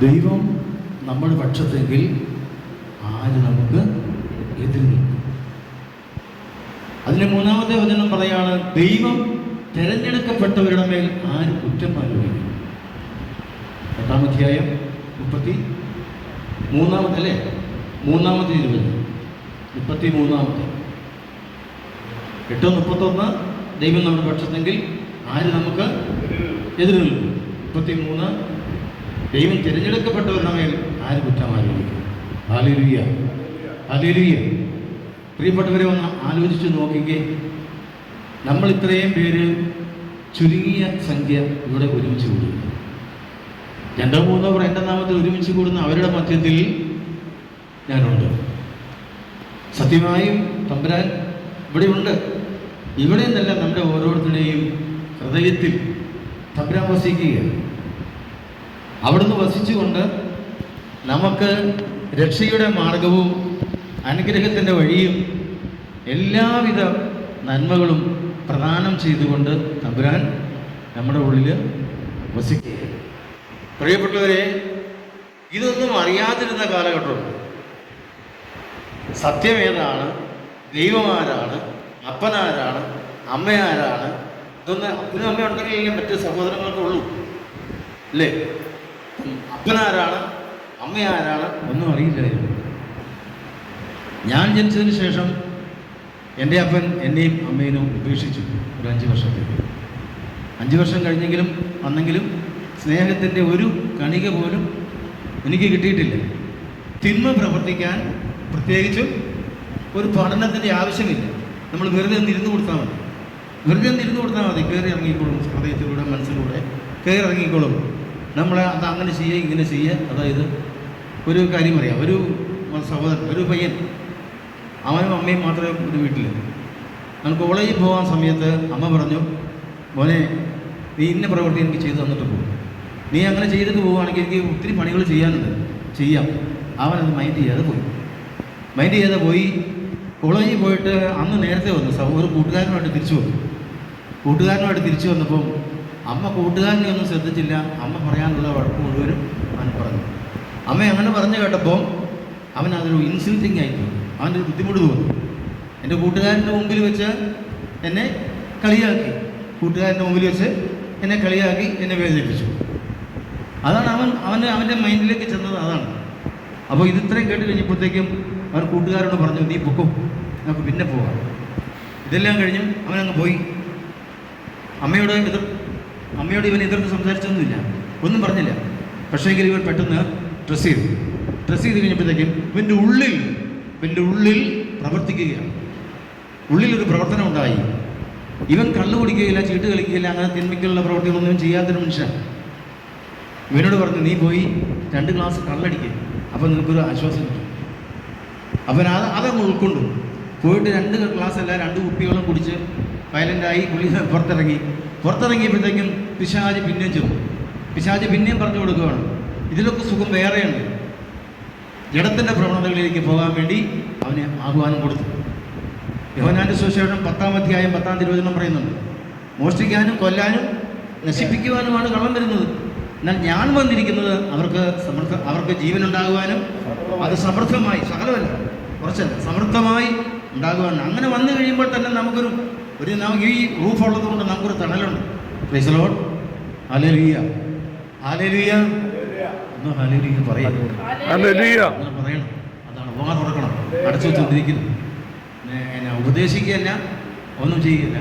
ദൈവം നമ്മുടെ പക്ഷത്തെങ്കിൽ ആര് നമുക്ക് എതിര് നിൽക്കും? അതിന് മൂന്നാമത്തെ വചനം പറയാണ്, ദൈവം തിരഞ്ഞെടുക്കപ്പെട്ടവരുടെ മേൽ ആര് കുറ്റം ആരോപിക്കും? 8-ാം അധ്യായം 33 അല്ലേ, 3-ാമത്തെ 23-ാമത്തെ 8:31 ദൈവം നമ്മുടെ പക്ഷത്തെങ്കിൽ ആര് നമുക്ക് എതിര് നിൽക്കും? 33 ദൈവം തിരഞ്ഞെടുക്കപ്പെട്ടവരുടെ മേൽ ആര് കുറ്റം ആരോപിക്കും? Hallelujah, hallelujah. പ്രിയപ്പെട്ടവരെ, ഒന്ന് ആലോചിച്ച് നോക്കിക്കേ. നമ്മൾ ഇത്രയും പേര് ചുരുങ്ങിയ സംഖ്യ ഇവിടെ ഒരുമിച്ച് കൂടുന്നു. 2-3 പേർ എൻ്റെ നാമത്തിൽ ഒരുമിച്ച് കൂടുന്ന അവരുടെ മധ്യത്തിൽ ഞാനുണ്ട്. സത്യമായും തമ്പുരാൻ ഇവിടെ ഉണ്ട്. ഇവിടെ നിന്നല്ല, നമ്മുടെ ഓരോരുത്തരുടെയും ഹൃദയത്തിൽ തമ്പുരാൻ വസിക്കുകയാണ്. അവിടുന്ന് വസിച്ചുകൊണ്ട് നമുക്ക് രക്ഷയുടെ മാർഗവും അനുഗ്രഹത്തിൻ്റെ വഴിയും എല്ലാവിധ നന്മകളും പ്രദാനം ചെയ്തുകൊണ്ട് തമ്പുരാൻ നമ്മുടെ ഉള്ളിൽ വസിക്കുകയാണ്. പ്രിയപ്പെട്ടവരെ, ഇതൊന്നും അറിയാതിരുന്ന കാലഘട്ടമുണ്ട്. സത്യം ഏതാണ്, ദൈവമാരാണ്, അപ്പനാരാണ്, അമ്മയാരാണ്, ഇതൊന്നും അപ്പനും അമ്മ ഉണ്ടെങ്കിലേ മറ്റ് സഹോദരങ്ങൾക്കുള്ളൂ അല്ലേ? അപ്പനാരാണ്, അമ്മയാരാണ് ഒന്നും അറിയില്ലായിരുന്നു. ഞാൻ ജനിച്ചതിന് ശേഷം എൻ്റെ അപ്പൻ എന്നെയും അമ്മേനും ഉപേക്ഷിച്ചു ഒരു 5 വർഷത്തേക്ക്. 5 വർഷം കഴിഞ്ഞെങ്കിലും വന്നെങ്കിലും സ്നേഹത്തിൻ്റെ ഒരു കണിക പോലും എനിക്ക് കിട്ടിയിട്ടില്ല. തിന്മ പ്രവർത്തിക്കാൻ പ്രത്യേകിച്ചും ഒരു പഠനത്തിൻ്റെ ആവശ്യമില്ല. നമ്മൾ വെറുതെ ഒന്നിരുന്ന് കൊടുത്താൽ മതി, വെറുതെ ഒന്നിരുന്ന് കൊടുത്താൽ മതി. കയറി ഇറങ്ങിക്കോളും, ഹൃദയത്തിലൂടെ മനസ്സിലൂടെ കയറി ഇറങ്ങിക്കോളും. നമ്മളെ അത് അങ്ങനെ ചെയ്യുക ഇങ്ങനെ ചെയ്യുക. അതായത് ഒരു കാര്യം പറയാം, ഒരു സഹോദരൻ, ഒരു പയ്യൻ, അവനും അമ്മയും മാത്രമേ ഒരു വീട്ടിൽ. അവൻ കോളേജിൽ പോകാൻ സമയത്ത് അമ്മ പറഞ്ഞു, മോനെ നീ ഇന്ന പ്രവൃത്തി എനിക്ക് ചെയ്തു തന്നിട്ട് പോകും, നീ അങ്ങനെ ചെയ്തിട്ട് പോവുകയാണെങ്കിൽ എനിക്ക് ഒത്തിരി പണികൾ ചെയ്യാനുണ്ട്, ചെയ്യാം. അവനത് മൈൻഡ് ചെയ്യാതെ പോയി. കോളേജിൽ പോയിട്ട് അന്ന് നേരത്തെ വന്നു, ഒരു കൂട്ടുകാരനുമായിട്ട് തിരിച്ചു വന്നപ്പം അമ്മ കൂട്ടുകാരനെ ഒന്നും ശ്രദ്ധിച്ചില്ല. അമ്മ പറയാനുള്ള വഴക്ക് മുഴുവനും അവൻ പറഞ്ഞു. അമ്മ അങ്ങനെ പറഞ്ഞു കേട്ടപ്പോൾ അവൻ അതൊരു ഇൻസൾട്ടിങ് ആയിപ്പോയി. അവനൊരു ബുദ്ധിമുട്ട് തോന്നി. എൻ്റെ കൂട്ടുകാരൻ്റെ മുമ്പിൽ വെച്ച് എന്നെ കളിയാക്കി, എന്നെ വേദനിപ്പിച്ചു. അതാണ് അവൻ്റെ മൈൻഡിലേക്ക് ചെന്നത്. അതാണ്. അപ്പോൾ ഇത്രയും കേട്ട് കഴിഞ്ഞപ്പോഴത്തേക്കും അവൻ കൂട്ടുകാരോട് പറഞ്ഞു, നീ പൊക്കും, നമുക്ക് പിന്നെ പോകാം. ഇതെല്ലാം കഴിഞ്ഞും അവനങ്ങ് പോയി. അമ്മയോട് ഇവൻ എതിർത്ത് സംസാരിച്ചൊന്നുമില്ല, ഒന്നും പറഞ്ഞില്ല. പക്ഷേങ്കിൽ ഇവൻ പെട്ടെന്ന് ഡ്രസ്സ് ചെയ്ത് കഴിഞ്ഞപ്പോഴത്തേക്കും ഇവൻ്റെ ഉള്ളിൽ പ്രവർത്തിക്കുകയാണ്. ഉള്ളിലൊരു പ്രവർത്തനം ഉണ്ടായി. ഇവൻ കള്ളു കുടിക്കുകയില്ല, ചീട്ട് കളിക്കുകയില്ല, അങ്ങനെ തിന്മയ്ക്കുള്ള പ്രവർത്തികളൊന്നും ചെയ്യാത്തൊരു മനുഷ്യൻ. ഇവനോട് പറഞ്ഞു, നീ പോയി 2 ഗ്ലാസ് കള്ളടിക്കുക, അപ്പം നിനക്കൊരു ആശ്വാസം കിട്ടും. അവൻ അതങ്ങ് ഉൾക്കൊണ്ടു. പോയിട്ട് 2 ഗ്ലാസ് അല്ല 2 കുപ്പികളും കുടിച്ച് വയലൻ്റായി പുറത്തിറങ്ങിയപ്പോഴത്തേക്കും പിശാച് പിന്നെയും പറഞ്ഞു കൊടുക്കുകയാണ്, ഇതിലൊക്കെ സുഖം വേറെയുണ്ട്. ജഡത്തിൻ്റെ പ്രവണതകളിലേക്ക് പോകാൻ വേണ്ടി അവന് ആഹ്വാനം കൊടുത്തു. യോഹന്നാന്റെ സുവിശേഷം 10-ാം അധ്യായം 10-ാം തിരുവചനം പറയുന്നുണ്ട്, മോഷ്ടിക്കാനും കൊല്ലാനും നശിപ്പിക്കുവാനുമാണ് കള്ളം വരുന്നത്, എന്നാൽ ഞാൻ വന്നിരിക്കുന്നത് അവർക്ക് ജീവനുണ്ടാകുവാനും അത് സമൃദ്ധമായി, സകലമല്ല കുറച്ചല്ല, സമൃദ്ധമായി ഉണ്ടാകുവാനും. അങ്ങനെ വന്നു കഴിയുമ്പോൾ തന്നെ നമുക്ക് ഈ റൂഫ് ഉള്ളത് കൊണ്ട് നമുക്കൊരു തണലുണ്ട്. Praise the Lord, hallelujah, hallelujah. ഒന്ന് ഹല്ലേലൂയ പറയാം, പറയണം. അതാണ് വാ തുറക്കണം, അടച്ചു വെച്ചുകൊണ്ടിരിക്കുന്നു. ഉപദേശിക്കുകയല്ല, ഒന്നും ചെയ്യുകയില്ല.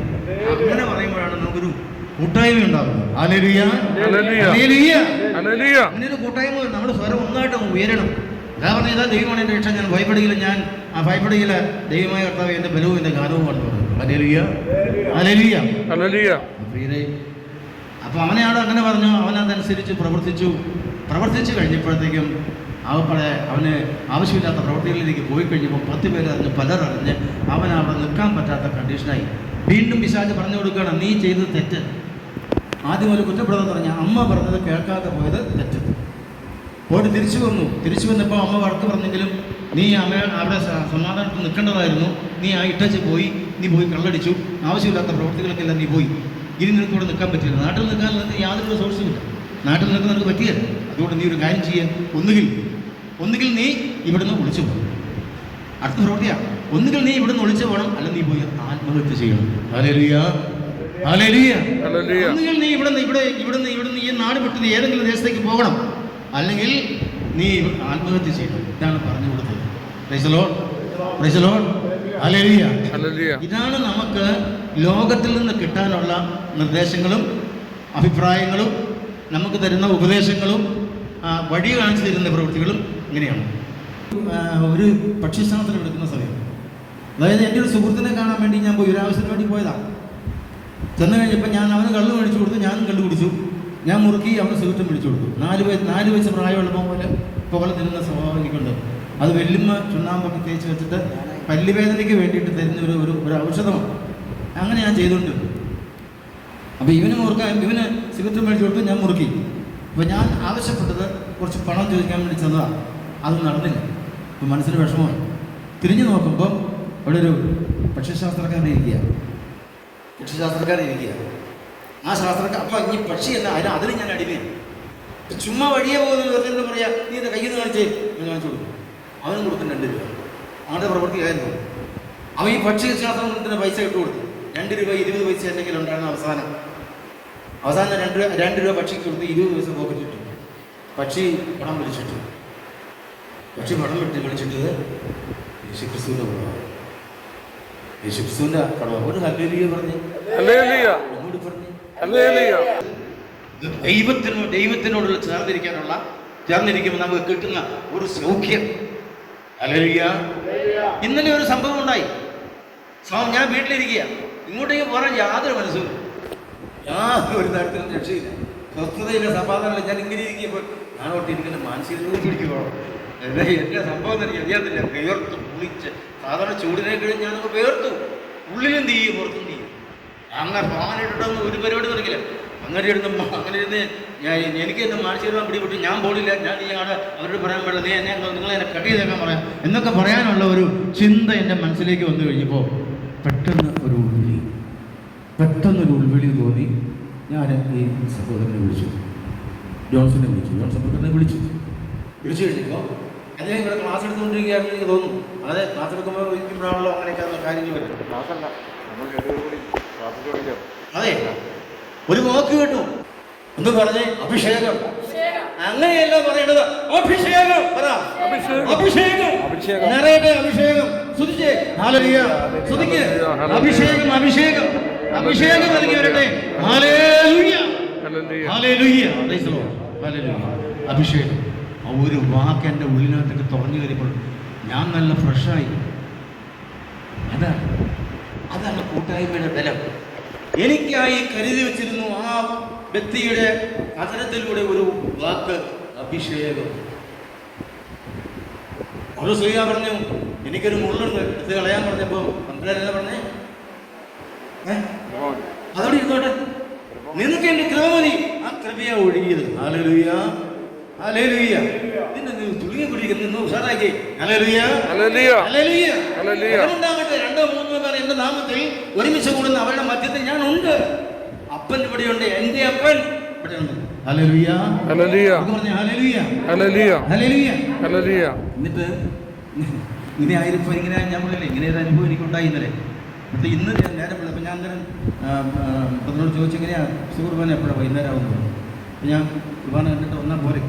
അങ്ങനെ പറയുമ്പോഴാണ് നമുക്കൊരു കൂട്ടായ്മ ഉണ്ടാകുന്നത്. Hallelujah, hallelujah. അങ്ങനെ ഒരു കൂട്ടായ്മ നമ്മുടെ സ്വരം ഒന്നായിട്ട് ഉയരണം. അതാ പറഞ്ഞത്, ഇതാ ദൈവമാണ് എൻ്റെ രക്ഷ, ഞാൻ ഭയപ്പെടുകയില്ല, ദൈവമായ കർത്താവ് എൻ്റെ ബലവും എൻ്റെ ഗാനവുമാണെന്ന് പറഞ്ഞു. Hallelujah, hallelujah, hallelujah. അപ്പോൾ അവനെയാണ് അങ്ങനെ പറഞ്ഞു. അവനതനുസരിച്ച് പ്രവർത്തിച്ചു കഴിഞ്ഞപ്പോഴത്തേക്കും അവന് ആവശ്യമില്ലാത്ത പ്രവൃത്തികളിലേക്ക് പോയി കഴിഞ്ഞപ്പോൾ 10 പേരറിഞ്ഞ് പലരറിഞ്ഞ് അവൻ അവിടെ നിൽക്കാൻ പറ്റാത്ത കണ്ടീഷനായി. വീണ്ടും പിശാച് പറഞ്ഞു കൊടുക്കുകയാണ്, നീ ചെയ്തത് തെറ്റ്. ആദ്യം ഒരു കുറ്റപ്പെടുത്താൻ പറഞ്ഞ അമ്മ പറഞ്ഞത് കേൾക്കാതെ പോയത് തെറ്റ്. പോയിട്ട് തിരിച്ചു വന്നപ്പോൾ അമ്മ വഴക്ക് പറഞ്ഞെങ്കിലും നീ അവിടെ സമാധാനത്തിൽ നിൽക്കേണ്ടതായിരുന്നു, നീ ഇട്ടച്ച് പോയി, നീ പോയി കള്ളടിച്ചു, ആവശ്യമില്ലാത്ത പ്രവൃത്തികൾക്കെല്ലാം നീ പോയി. ഇനി നിനക്ക് ഇവിടെ നിൽക്കാൻ പറ്റില്ല, നാട്ടിൽ നിൽക്കാൻ യാതൊരു റിസോഴ്സും ഇല്ല. നാട്ടിൽ നിനക്ക് പറ്റിയല്ല. അതുകൊണ്ട് നീ ഒരു കാര്യം ചെയ്യാൻ, ഒന്നുകിൽ നീ ഇവിടുന്ന് ഒളിച്ചു പോകും. അടുത്ത പ്രവൃത്തിയാണ്. ഒന്നുകിൽ നീ ഇവിടുന്ന് ഒളിച്ചു പോകണം, അല്ലെങ്കിൽ നീ പോയി ആത്മഹത്യ ചെയ്യണം. Hallelujah, hallelujah. ഒന്നുകിൽ നീ ഇവിടുന്ന് ഈ നാട് വിട്ട് ഏതെങ്കിലും ദേശത്തേക്ക് പോകണം, അല്ലെങ്കിൽ നീ ആത്മഹത്യ ചെയ്യണം. ഇതാണ് പറഞ്ഞു കൊടുത്തത്. Price the Lord, price the Lord, hallelujah. ഇതാണ് നമുക്ക് ലോകത്തിൽ നിന്ന് കിട്ടാനുള്ള നിർദ്ദേശങ്ങളും അഭിപ്രായങ്ങളും നമുക്ക് തരുന്ന ഉപദേശങ്ങളും വഴി കാണിച്ചു തരുന്ന പ്രവൃത്തികളും ഇങ്ങനെയാണ്. ഒരു പക്ഷിശാസ്ത്രം എടുക്കുന്ന സമയം, അതായത് എൻ്റെ ഒരു സുഹൃത്തിനെ കാണാൻ വേണ്ടി ഞാൻ പോയി, ഒരാവശ്യത്തിന് വേണ്ടി പോയതാണ്. ചെന്ന് കഴിഞ്ഞപ്പോൾ ഞാൻ അവന് കള്ള് മേടിച്ചു കൊടുത്തു, ഞാനും കള്ള് കുടിച്ചു. ഞാൻ മുറുക്കി അവന് സിഗരറ്റും മേടിച്ചു കൊടുത്തു. 4 വയസ്സ് പ്രായമുള്ളപ്പോൾ പോലെ പുകള തിന്നുന്ന സ്വഭാവം എനിക്കുണ്ട്. അത് വെല്ലുമ്മ ചുണ്ണാമ്പൊക്കെ തേച്ച് വെച്ചിട്ട് പല്ലുവേദനയ്ക്ക് വേണ്ടിയിട്ട് തരുന്ന ഒരു ഔഷധമാണ്. അങ്ങനെ ഞാൻ ചെയ്തുകൊണ്ടിരുന്നു. അപ്പോൾ ഇവന് സിഗരറ്റ് മേടിച്ചു കൊടുത്തു, ഞാൻ മുറുക്കി. അപ്പോൾ ഞാൻ ആവശ്യപ്പെട്ടത് കുറച്ച് പണം ചോദിക്കാൻ വേണ്ടി ചെന്നതാണ്. അത് നടന്നില്ല. അപ്പോൾ മനസ്സിന് വിഷമമായി. തിരിഞ്ഞു നോക്കുമ്പോൾ അവിടെ ഒരു പക്ഷിശാസ്ത്രക്കാരൻ ഇരിക്കുക. ആ ശാസ്ത്രക്കാർ അപ്പോൾ ഈ പക്ഷിയല്ല, അതിന് ഞാൻ അടിമയാണ്. ചുമ്മാ വഴിയെ പോകുന്നത് വെറുതെ പറയാ, നീ എൻ്റെ കയ്യിൽ നിന്ന് കാണിച്ചു കൊടുക്കും. അവനും കൊടുക്കും 2 രൂപ. അവൻ്റെ പ്രവൃത്തിയായിരുന്നു. അവൻ ഈ പക്ഷിശാസ്ത്രത്തിന് പൈസ ഇട്ട് കൊടുത്തു. 2 രൂപ 20 പൈസ എന്തെങ്കിലും ഉണ്ടായിരുന്നു. അവസാനം 2 രൂപ പക്ഷിക്ക് കൊടുത്ത് 20 പൈസ പോക്കറ്റിട്ടു. പക്ഷി പണം വിളിച്ചിട്ട് യേശുക്രിസ്തുവിൻ്റെ പടമാണ്. യേശുക്രിസ്തുവിൻ്റെ പടമാണ്. ഒരു ഹല്ലേലൂയ പറഞ്ഞ് ദൈവത്തിനോടുള്ള ചേർന്നിരിക്കുമ്പോൾ നമുക്ക് കിട്ടുന്ന ഒരു സൗഖ്യം. ഹല്ലേലൂയ. ഇന്നലെ ഒരു സംഭവം ഉണ്ടായി. ഞാൻ വീട്ടിലിരിക്കുക, ഇങ്ങോട്ടേക്ക് പോകാൻ യാതൊരു മനസ്സും, യാതൊരു തരത്തിലും രക്ഷയില്ല, സ്വസ്ഥതയില്ല, സമാധാനമില്ല. ഞാൻ ഇങ്ങനെ ഇരിക്കുമ്പോൾ ഞാൻ ഒട്ടിരിക്കുന്ന മാനസിക പിടിക്ക് പോകണം. എൻ്റെ സംഭവം എനിക്ക് അറിയാത്തില്ല. വേർത്തു കുളിച്ച്, സാധാരണ ചൂടിനെ കഴിഞ്ഞ് ഞാനൊക്കെ വേർത്തു. ഉള്ളിലും തീയും പുറത്തും തീയും. അങ്ങനെ ഫാനിട്ടൊന്നും ഒരു പരിപാടി തുടങ്ങില്ല. അങ്ങനെ ഇരുന്ന് എനിക്ക് എന്നെ മാനസികമായി പിടിപെട്ടു. ഞാൻ പോലില്ല, ഞാൻ നീയാണ് അവരോട് പറയാൻ പാടില്ല, നിങ്ങളെ എന്നെ കട്ട് ചെയ്തേക്കാൻ പറയാം എന്നൊക്കെ പറയാനുള്ള ഒരു ചിന്ത എൻ്റെ മനസ്സിലേക്ക് വന്നു കഴിഞ്ഞപ്പോൾ പെട്ടെന്നൊരു ഉൾവിളി തോന്നി. ഞാൻ ഈ സഹോദരനെ വിളിച്ചു, ജോൺസനെ വിളിച്ചു കഴിഞ്ഞപ്പോൾ അദ്ദേഹം ഇവിടെ ക്ലാസ് എടുത്തുകൊണ്ടിരിക്കുകയാണെന്ന് എനിക്ക് തോന്നുന്നു. അതെ, ക്ലാസ് എടുക്കുമ്പോൾ ഇരിക്കുമ്പോഴാണല്ലോ അങ്ങനെയൊക്കെ കാര്യങ്ങൾ വരും. അതെ, ഒരു വാക്ക് കേട്ടു, ഒന്ന് പറഞ്ഞേ, അഭിഷേകം. അങ്ങനെയല്ല പറയേണ്ടത്, അഭിഷേകം പറ, അഭിഷേകം നിറയട്ടെ, അഭിഷേകം. സ്തുതിച്ചേ, ഹല്ലേലൂയ, സ്തുതിക്ക്. അഭിഷേകം നൽകി വരട്ടെ. Hallelujah, hallelujah, price the Lord, hallelujah. അഭിഷേകം. ആ ഒരു വാക്ക് എൻ്റെ ഉള്ളിനകത്തേക്ക് തുറന്നു വരുമ്പോൾ ഞാൻ നല്ല ഫ്രഷായി. അതാണ് കൂട്ടായ്മയുടെ ബലം. എനിക്കായി കരുതി വെച്ചിരുന്നു ആ വ്യക്തിയുടെ കഥനത്തിലൂടെ ഒരു വാക്ക്, അഭിഷേകം. ഒരു സ്ത്രീ പറഞ്ഞു, എനിക്കൊരു മുള്ളുണ്ട്, എടുത്ത് കളയാൻ പറഞ്ഞപ്പോൾ എന്താ പറഞ്ഞേ? അതോടെ ഇരുന്നോട്ടെ, നിനക്ക് എൻ്റെ കൃപ മതി. ആ കൃപയാ ഒഴുകിയത്. Hallelujah, hallelujah. നിന്നെ തുള്ളിയെ കുടിക്കുന്നു, ഉഷാറാക്കി. Hallelujah, hallelujah, hallelujah. ഉണ്ടാകട്ടെ 2 3 പേർ എൻ്റെ നാമത്തിൽ ഒരുമിച്ച് കൂടുന്ന അവരുടെ മധ്യത്തിൽ ഞാൻ ഉണ്ട്. അപ്പൻ ഇവിടെയുണ്ട്, എൻ്റെ അപ്പൻ ഇവിടെയുണ്ട്. ഹല്ലേലൂയ, ഹല്ലേലൂയ, പറഞ്ഞേ, ഹല്ലേലൂയ, ഹല്ലേലൂയ, ഹല്ലേലൂയ, ഹല്ലേലൂയ. എന്നിട്ട് ഇങ്ങനെ ആയിരിക്കും, ഇങ്ങനെ ഞാൻ പറഞ്ഞില്ലേ, ഇങ്ങനെ ഒരു അനുഭവം എനിക്കുണ്ടായി ഇന്നലെ. എന്നിട്ട് ഇന്ന് ഞാൻ നേരം വിളിച്ചപ്പോൾ ഞാൻ അന്നേരം അതിനോട് ചോദിച്ചു, എങ്ങനെയാണ് സുഹൃബാന എപ്പോഴാണ് വൈകുന്നേരം ആവുന്നത്? അപ്പം ഞാൻ കുർബാന കണ്ടിട്ട് ഒന്നാം പോലെ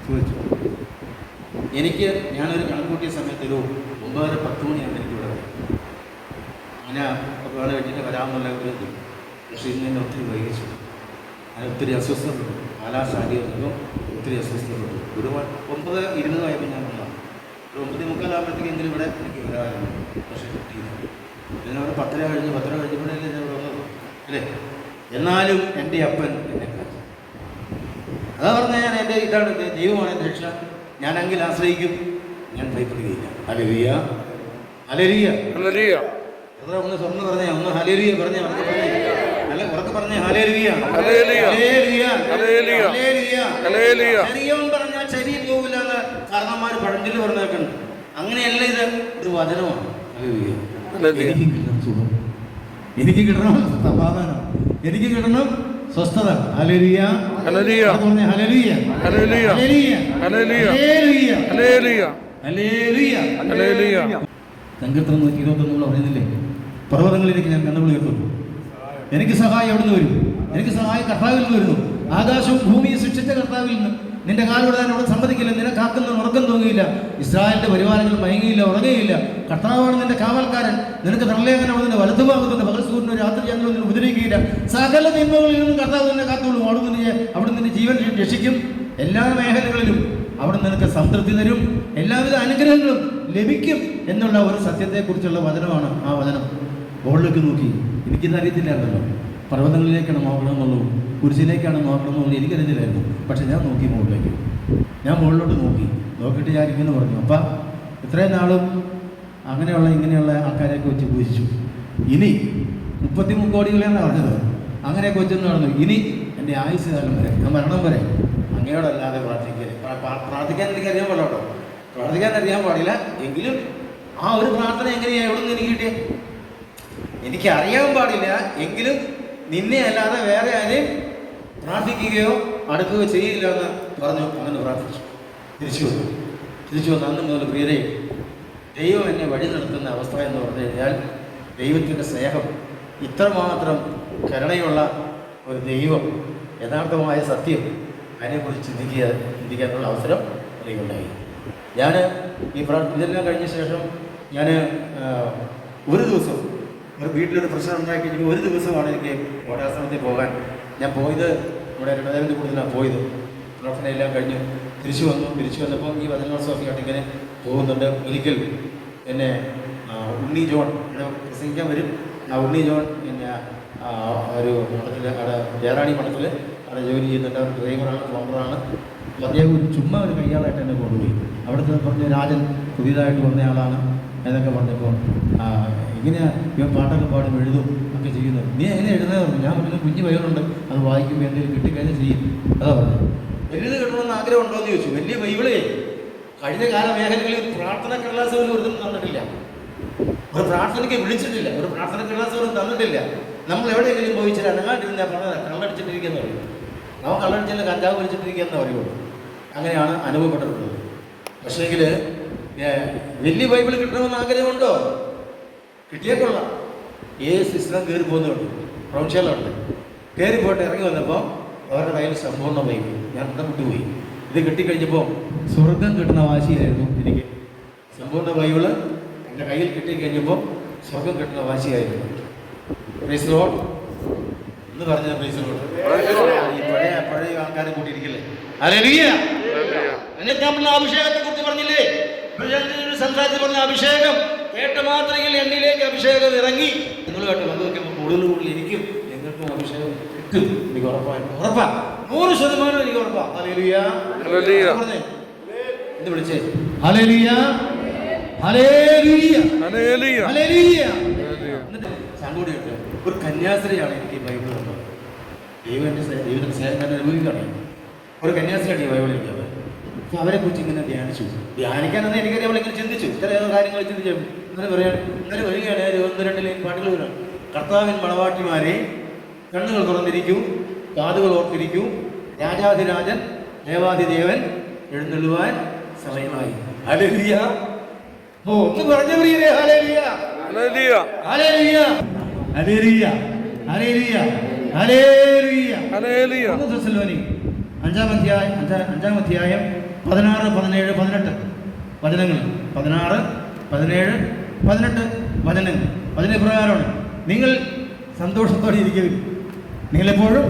ചോദിച്ചു. ഞാനൊരു കണക്കൂട്ടിയ സമയത്ത് ഒരു 9:10 മണിയാണ് എനിക്കിവിടെ വരും. അങ്ങനെ കുർബാന കഴിഞ്ഞിട്ട് വരാമെന്നുള്ള ഒരു ഇത്. പക്ഷേ ഇന്ന് എന്നെ ഒത്തിരി വൈകിച്ചു. ഞാൻ ഒത്തിരി അസ്വസ്ഥപ്പെട്ടു. കാലാവസ്ഥാടി വന്നപ്പോൾ ഒത്തിരി അസ്വസ്ഥപ്പെട്ടു. ഒരു 9:20 ആയപ്പോൾ ഞാൻ വന്നതാണ്. ഒരു 9:45 ആകുമ്പോഴത്തേക്കെങ്കിലും ഇവിടെ എനിക്ക് വരാമായിരുന്നു. പക്ഷേ കിട്ടിയില്ല. ഇതിനവിടെ 10 കഴിഞ്ഞപ്പോഴല്ലേ ഞാൻ ഇവിടെ വന്നത് അല്ലേ? എന്നാലും എൻ്റെ അപ്പൻ എന്നെ കാത്തു. അതാ പറഞ്ഞാൽ ഞാൻ ഇതാണ് ദൈവമാണ് എൻ്റെ രക്ഷ. ഞാൻ അങ്കിൽ ആശ്രയിക്കും, ഞാൻ ഭയപ്പെടുകയില്ല. Hallelujah, hallelujah, hallelujah. ഒന്ന് സ്വർണ്ണം പറഞ്ഞേ, ഒന്ന് ഹല്ലേലൂയ പറഞ്ഞേ, ഉറക്കെ പറഞ്ഞേ, ഹല്ലേലൂയ, ഹല്ലേലൂയ, ഹല്ലേലൂയ, ഹല്ലേലൂയ. ശരീരം പറഞ്ഞാൽ ശരീരം പോകില്ല എന്ന് കാരണന്മാർ പഴഞ്ചൊല്ലി പറഞ്ഞേക്കുന്നുണ്ട്. അങ്ങനെയല്ല, ഇത് വചനമാണ്. ഹല്ലേലൂയ. എനിക്ക് കിട്ടണം സുഖം, എനിക്ക് കിട്ടണം സമാധാനം, എനിക്ക് കിട്ടണം സ്വസ്ഥത. ഹല്ലേലൂയ, ഹല്ലേലൂയ, പറഞ്ഞേ hallelujah, hallelujah, hallelujah, hallelujah, hallelujah, hallelujah, hallelujah. സങ്കീർത്തനം 121 പറയുന്നില്ലേ, പർവ്വതങ്ങളിലേക്ക് ഞാൻ കണ്ണുകൾ ഉയർത്തുന്നു, എനിക്ക് സഹായം എവിടുന്ന് വരും? എനിക്ക് സഹായം കർത്താവിൽ നിന്ന് വരുന്നു. ആകാശവും ഭൂമിയും സൃഷ്ടിച്ച കർത്താവിൽ നിന്ന്. നിന്റെ കാലുവിടാൻ അവിടെ സമ്മതിക്കില്ല, നിന്നെ കാക്കുന്ന ഉറക്കം തൂങ്ങിയില്ല. ഇസ്രായേലിന്റെ പരിവാരങ്ങൾ മയങ്ങിയില്ല, ഉറങ്ങുകയില്ല. കർത്താവാണ് നിന്റെ കാവൽക്കാരൻ, നിനക്ക് തള്ളേഖനം അവിടെ നിന്ന് വലതുഭാഗത്തുണ്ട്. പകൽ സൂര്യന് രാത്രി ചന്ദ്രൻ നിന്നെ ഉപദ്രവിക്കുകയില്ല. സകല തിന്മകളിൽ നിന്നും കർത്താവ് നിന്നെ കാത്തോളൂ. അവിടെ നിന്റെ ജീവൻ രക്ഷിക്കും. എല്ലാ മേഖലകളിലും അവിടെ നിനക്ക് സംതൃപ്തി തരും, എല്ലാവിധ അനുഗ്രഹങ്ങളും ലഭിക്കും എന്നുള്ള ഒരു സത്യത്തെക്കുറിച്ചുള്ള വചനമാണ് ആ വചനം. മുകളിലേക്ക് നോക്കി, എനിക്കിത് അറിയത്തില്ലായിരുന്നല്ലോ, പർവ്വതങ്ങളിലേക്കാണ് നോക്കണമെന്നുള്ളൂ, കുരിശിലേക്കാണ് നോക്കണമെന്നുള്ളൂ എനിക്കറിയത്തില്ലായിരുന്നു. പക്ഷെ ഞാൻ നോക്കി മുകളിലേക്ക്, ഞാൻ മുകളിലോട്ട് നോക്കിയിട്ട് ഞാൻ ഇങ്ങനെ പറഞ്ഞു, അപ്പം ഇത്രയും നാളും അങ്ങനെയുള്ള ഇങ്ങനെയുള്ള ആൾക്കാരെയൊക്കെ വെച്ച് പൂജിച്ചു, ഇനി 33 കോടികളെന്നാണ് പറഞ്ഞത്, അങ്ങനെയൊക്കെ വെച്ചെന്ന് പറഞ്ഞു, ഇനി എൻ്റെ ആയുസ് കാലം വരെ, ഞാൻ മരണം വരെ അങ്ങയോടല്ലാതെ പ്രാർത്ഥിക്കാൻ എനിക്കറിയാൻ പാടില്ല കേട്ടോ, പ്രാർത്ഥിക്കാൻ അറിയാൻ പാടില്ല. എങ്കിലും ആ ഒരു പ്രാർത്ഥന എങ്ങനെയാണ് എവിടെ നിന്ന് എനിക്ക് കിട്ടിയത് എനിക്കറിയാൻ പാടില്ല. എങ്കിലും നിന്നെ അല്ലാതെ വേറെ ആരെയും പ്രാർത്ഥിക്കുകയോ അടുക്കുകയോ ചെയ്യില്ല എന്ന് പറഞ്ഞു. അങ്ങനെ പ്രാർത്ഥിച്ചു. തിരിച്ചു വന്നു. അന്ന് മുതൽ പ്രിയരെ, ദൈവം എന്നെ വഴി നടത്തുന്ന അവസ്ഥ എന്ന് പറഞ്ഞു കഴിഞ്ഞാൽ, ദൈവത്തിൻ്റെ സ്നേഹം, ഇത്രമാത്രം കരുണയുള്ള ഒരു ദൈവം, യഥാർത്ഥമായ സത്യം, അതിനെക്കുറിച്ച് ചിന്തിക്കാനുള്ള അവസരം എനിക്കുണ്ടായി. ഞാൻ ഇതെല്ലാം കഴിഞ്ഞ ശേഷം ഞാൻ ഒരു ദിവസം ഒരു വീട്ടിലൊരു പ്രശ്നം ഉണ്ടാക്കി കഴിഞ്ഞപ്പോൾ ഒരു ദിവസമാണ് എനിക്ക് ഓടാശ്രമത്തിൽ പോകാൻ. ഞാൻ പോയത് ഇവിടെ രണ്ടായിരത്തി കൂടുതലാണ് പോയത്. പ്രാർത്ഥനയെല്ലാം കഴിഞ്ഞു തിരിച്ചു വന്നപ്പോൾ ഈ വചനോത്സവമായിട്ട് ഇങ്ങനെ പോകുന്നുണ്ട്. ഒരിക്കൽ എന്നെ ഉണ്ണി ജോൺ പ്രസംഗിക്കാൻ വരും. ആ ഉണ്ണി ജോൺ പിന്നെ ഒരു മഠത്തിൽ, അവിടെ ജയറാണി മഠത്തിൽ അവിടെ ജോലി ചെയ്യുന്നുണ്ട്. അവർ ഡ്രൈവറാണ്, പ്ലംബറാണ്. അപ്പോൾ അദ്ദേഹം ചുമ്മാ ഒരു കയ്യാളായിട്ട് എന്നെ കൊണ്ടുപോയി. അവിടുത്തെ പറഞ്ഞ രാജൻ പുതിയതായിട്ട് വന്നയാളാണ് എന്നൊക്കെ പറഞ്ഞപ്പോൾ, ഇങ്ങനെ ഇവൻ പാട്ടൊക്കെ പാടും എഴുതും ഒക്കെ ചെയ്യുന്നു. നീ എങ്ങനെ എഴുതുന്നത് പറഞ്ഞു. ഞാൻ പറഞ്ഞു, കുഞ്ഞു ബൈബിളുണ്ട്, അത് വായിക്കുമ്പോൾ എന്തെങ്കിലും കിട്ടിക്കഴിഞ്ഞാൽ ചെയ്യും. അതാ പറഞ്ഞു. എഴുതി കിട്ടണമെന്ന് ആഗ്രഹം ഉണ്ടോ എന്ന് ചോദിച്ചു. വലിയ ബൈബിളേ കഴിഞ്ഞ കാല മേഖലകളിൽ ഒരു പ്രാർത്ഥന കടലാസ് പോലും ഒരു തന്നിട്ടില്ല, ഒരു പ്രാർത്ഥനയ്ക്ക് വിളിച്ചിട്ടില്ല, ഒരു പ്രാർത്ഥന കടലാസ് പോലും തന്നിട്ടില്ല. നമ്മൾ എവിടെയെങ്കിലും പോയി ചില അനങ്ങാണ്ടിരുന്ന പറഞ്ഞത് കള്ളടിച്ചിട്ടിരിക്കുന്ന പറയും. നമ്മൾ കള്ളടിച്ചാൽ കഞ്ചാവ് വലിച്ചിട്ടിരിക്കുന്ന പറയുള്ളൂ. അങ്ങനെയാണ് അനുഭവപ്പെട്ടിട്ടുള്ളത്. പക്ഷേങ്കിൽ വലിയ ബൈബിൾ കിട്ടണമെന്ന് ആഗ്രഹമുണ്ടോ? കിട്ടിയേക്കൊള്ളാം. ഏത് സിസ്റ്റം കയറി പോകുന്നുണ്ട്, പ്രൊഫഷനുണ്ട്. കയറി പോയിട്ട് ഇറങ്ങി വന്നപ്പോൾ അവരുടെ കയ്യിൽ സമ്പൂർണ്ണ ബൈബിൾ. ഞാൻ വിട്ടുപോയി. ഇത് കിട്ടിക്കഴിഞ്ഞപ്പോൾ സ്വർഗം കിട്ടുന്ന വാശിയായിരുന്നു എനിക്ക്. സമ്പൂർണ്ണ ബൈബിള് എൻ്റെ കയ്യിൽ കിട്ടിക്കഴിഞ്ഞപ്പോൾ സ്വർഗം കിട്ടുന്ന വാശിയായിരുന്നു. പ്രൈസ് ലോർഡ് എന്ന് പറഞ്ഞ പ്രൈസ് ലോർഡ്. ഈ പഴയ ആൾക്കാരെ കൂട്ടിയിരിക്കില്ലേ? ഹല്ലേലൂയ. അഭിഷേകത്തെ കുറിച്ച് പറഞ്ഞില്ലേ? സംസാരിച്ച് പറഞ്ഞ അഭിഷേകം കേട്ട മാത്രയിൽ എന്നിലേക്ക് അഭിഷേകം ഇറങ്ങി. നിങ്ങൾ കേട്ടോ, പങ്കുവയ്ക്കുമ്പോൾ കൂടുതൽ എനിക്കും നിങ്ങൾക്കും അഭിഷേകം കിട്ടും. എനിക്ക് ഉറപ്പാണ്, 100% എനിക്ക് ഉറപ്പാണ്. ഹല്ലേലൂയ. പറഞ്ഞേ എന്ത് വിളിച്ചേ? Hallelujah, hallelujah, hallelujah, hallelujah. എന്നിട്ട് സംഗൂടി കേട്ടോ, ഒരു കന്യാസ്ത്രീയാണ് എനിക്ക് ബൈബിൾ കണ്ടത്. ദൈവത്തിന്റെ സ്നേഹം തന്നെ അനുഭവിക്കുകയാണ്. ഒരു കന്യാസ്ത്രീയാണ് ഈ ബൈബിൾ ഇരിക്കുന്നത്. അപ്പോൾ അവരെ കുറിച്ച് ഇങ്ങനെ ധ്യാനിക്കാനെന്ന് എനിക്കറിയാം. അവളിങ്ങനെ ചിന്തിച്ചു, ചില കാര്യങ്ങൾ ചിന്തിച്ചു. ഇങ്ങനെ വരികയാണ് 1-2 ലൈൻ പാട്ടുകൾ വരാണ്. കർത്താവിൻ മണവാട്ടിമാരെ, കണ്ണുകൾ തുറന്നിരിക്കൂ, കാതുകൾ ഓർത്തിരിക്കൂ, രാജാധിരാജൻ ദേവാധിദേവൻ എഴുന്നള്ളുവാൻ സമയമായി. ഹല്ലേലൂയ. ഓ ഒന്ന് പറഞ്ഞ പ്രിയരേ, hallelujah, hallelujah, hallelujah, hallelujah, hallelujah, hallelujah, hallelujah. 5-ാം അധ്യായം 16, 17, 18 വചനങ്ങൾ. 16, 17, 18 വചനങ്ങൾ. അതിന് പ്രകാരമാണ് നിങ്ങൾ സന്തോഷത്തോടെ ഇരിക്കും. നിങ്ങളെപ്പോഴും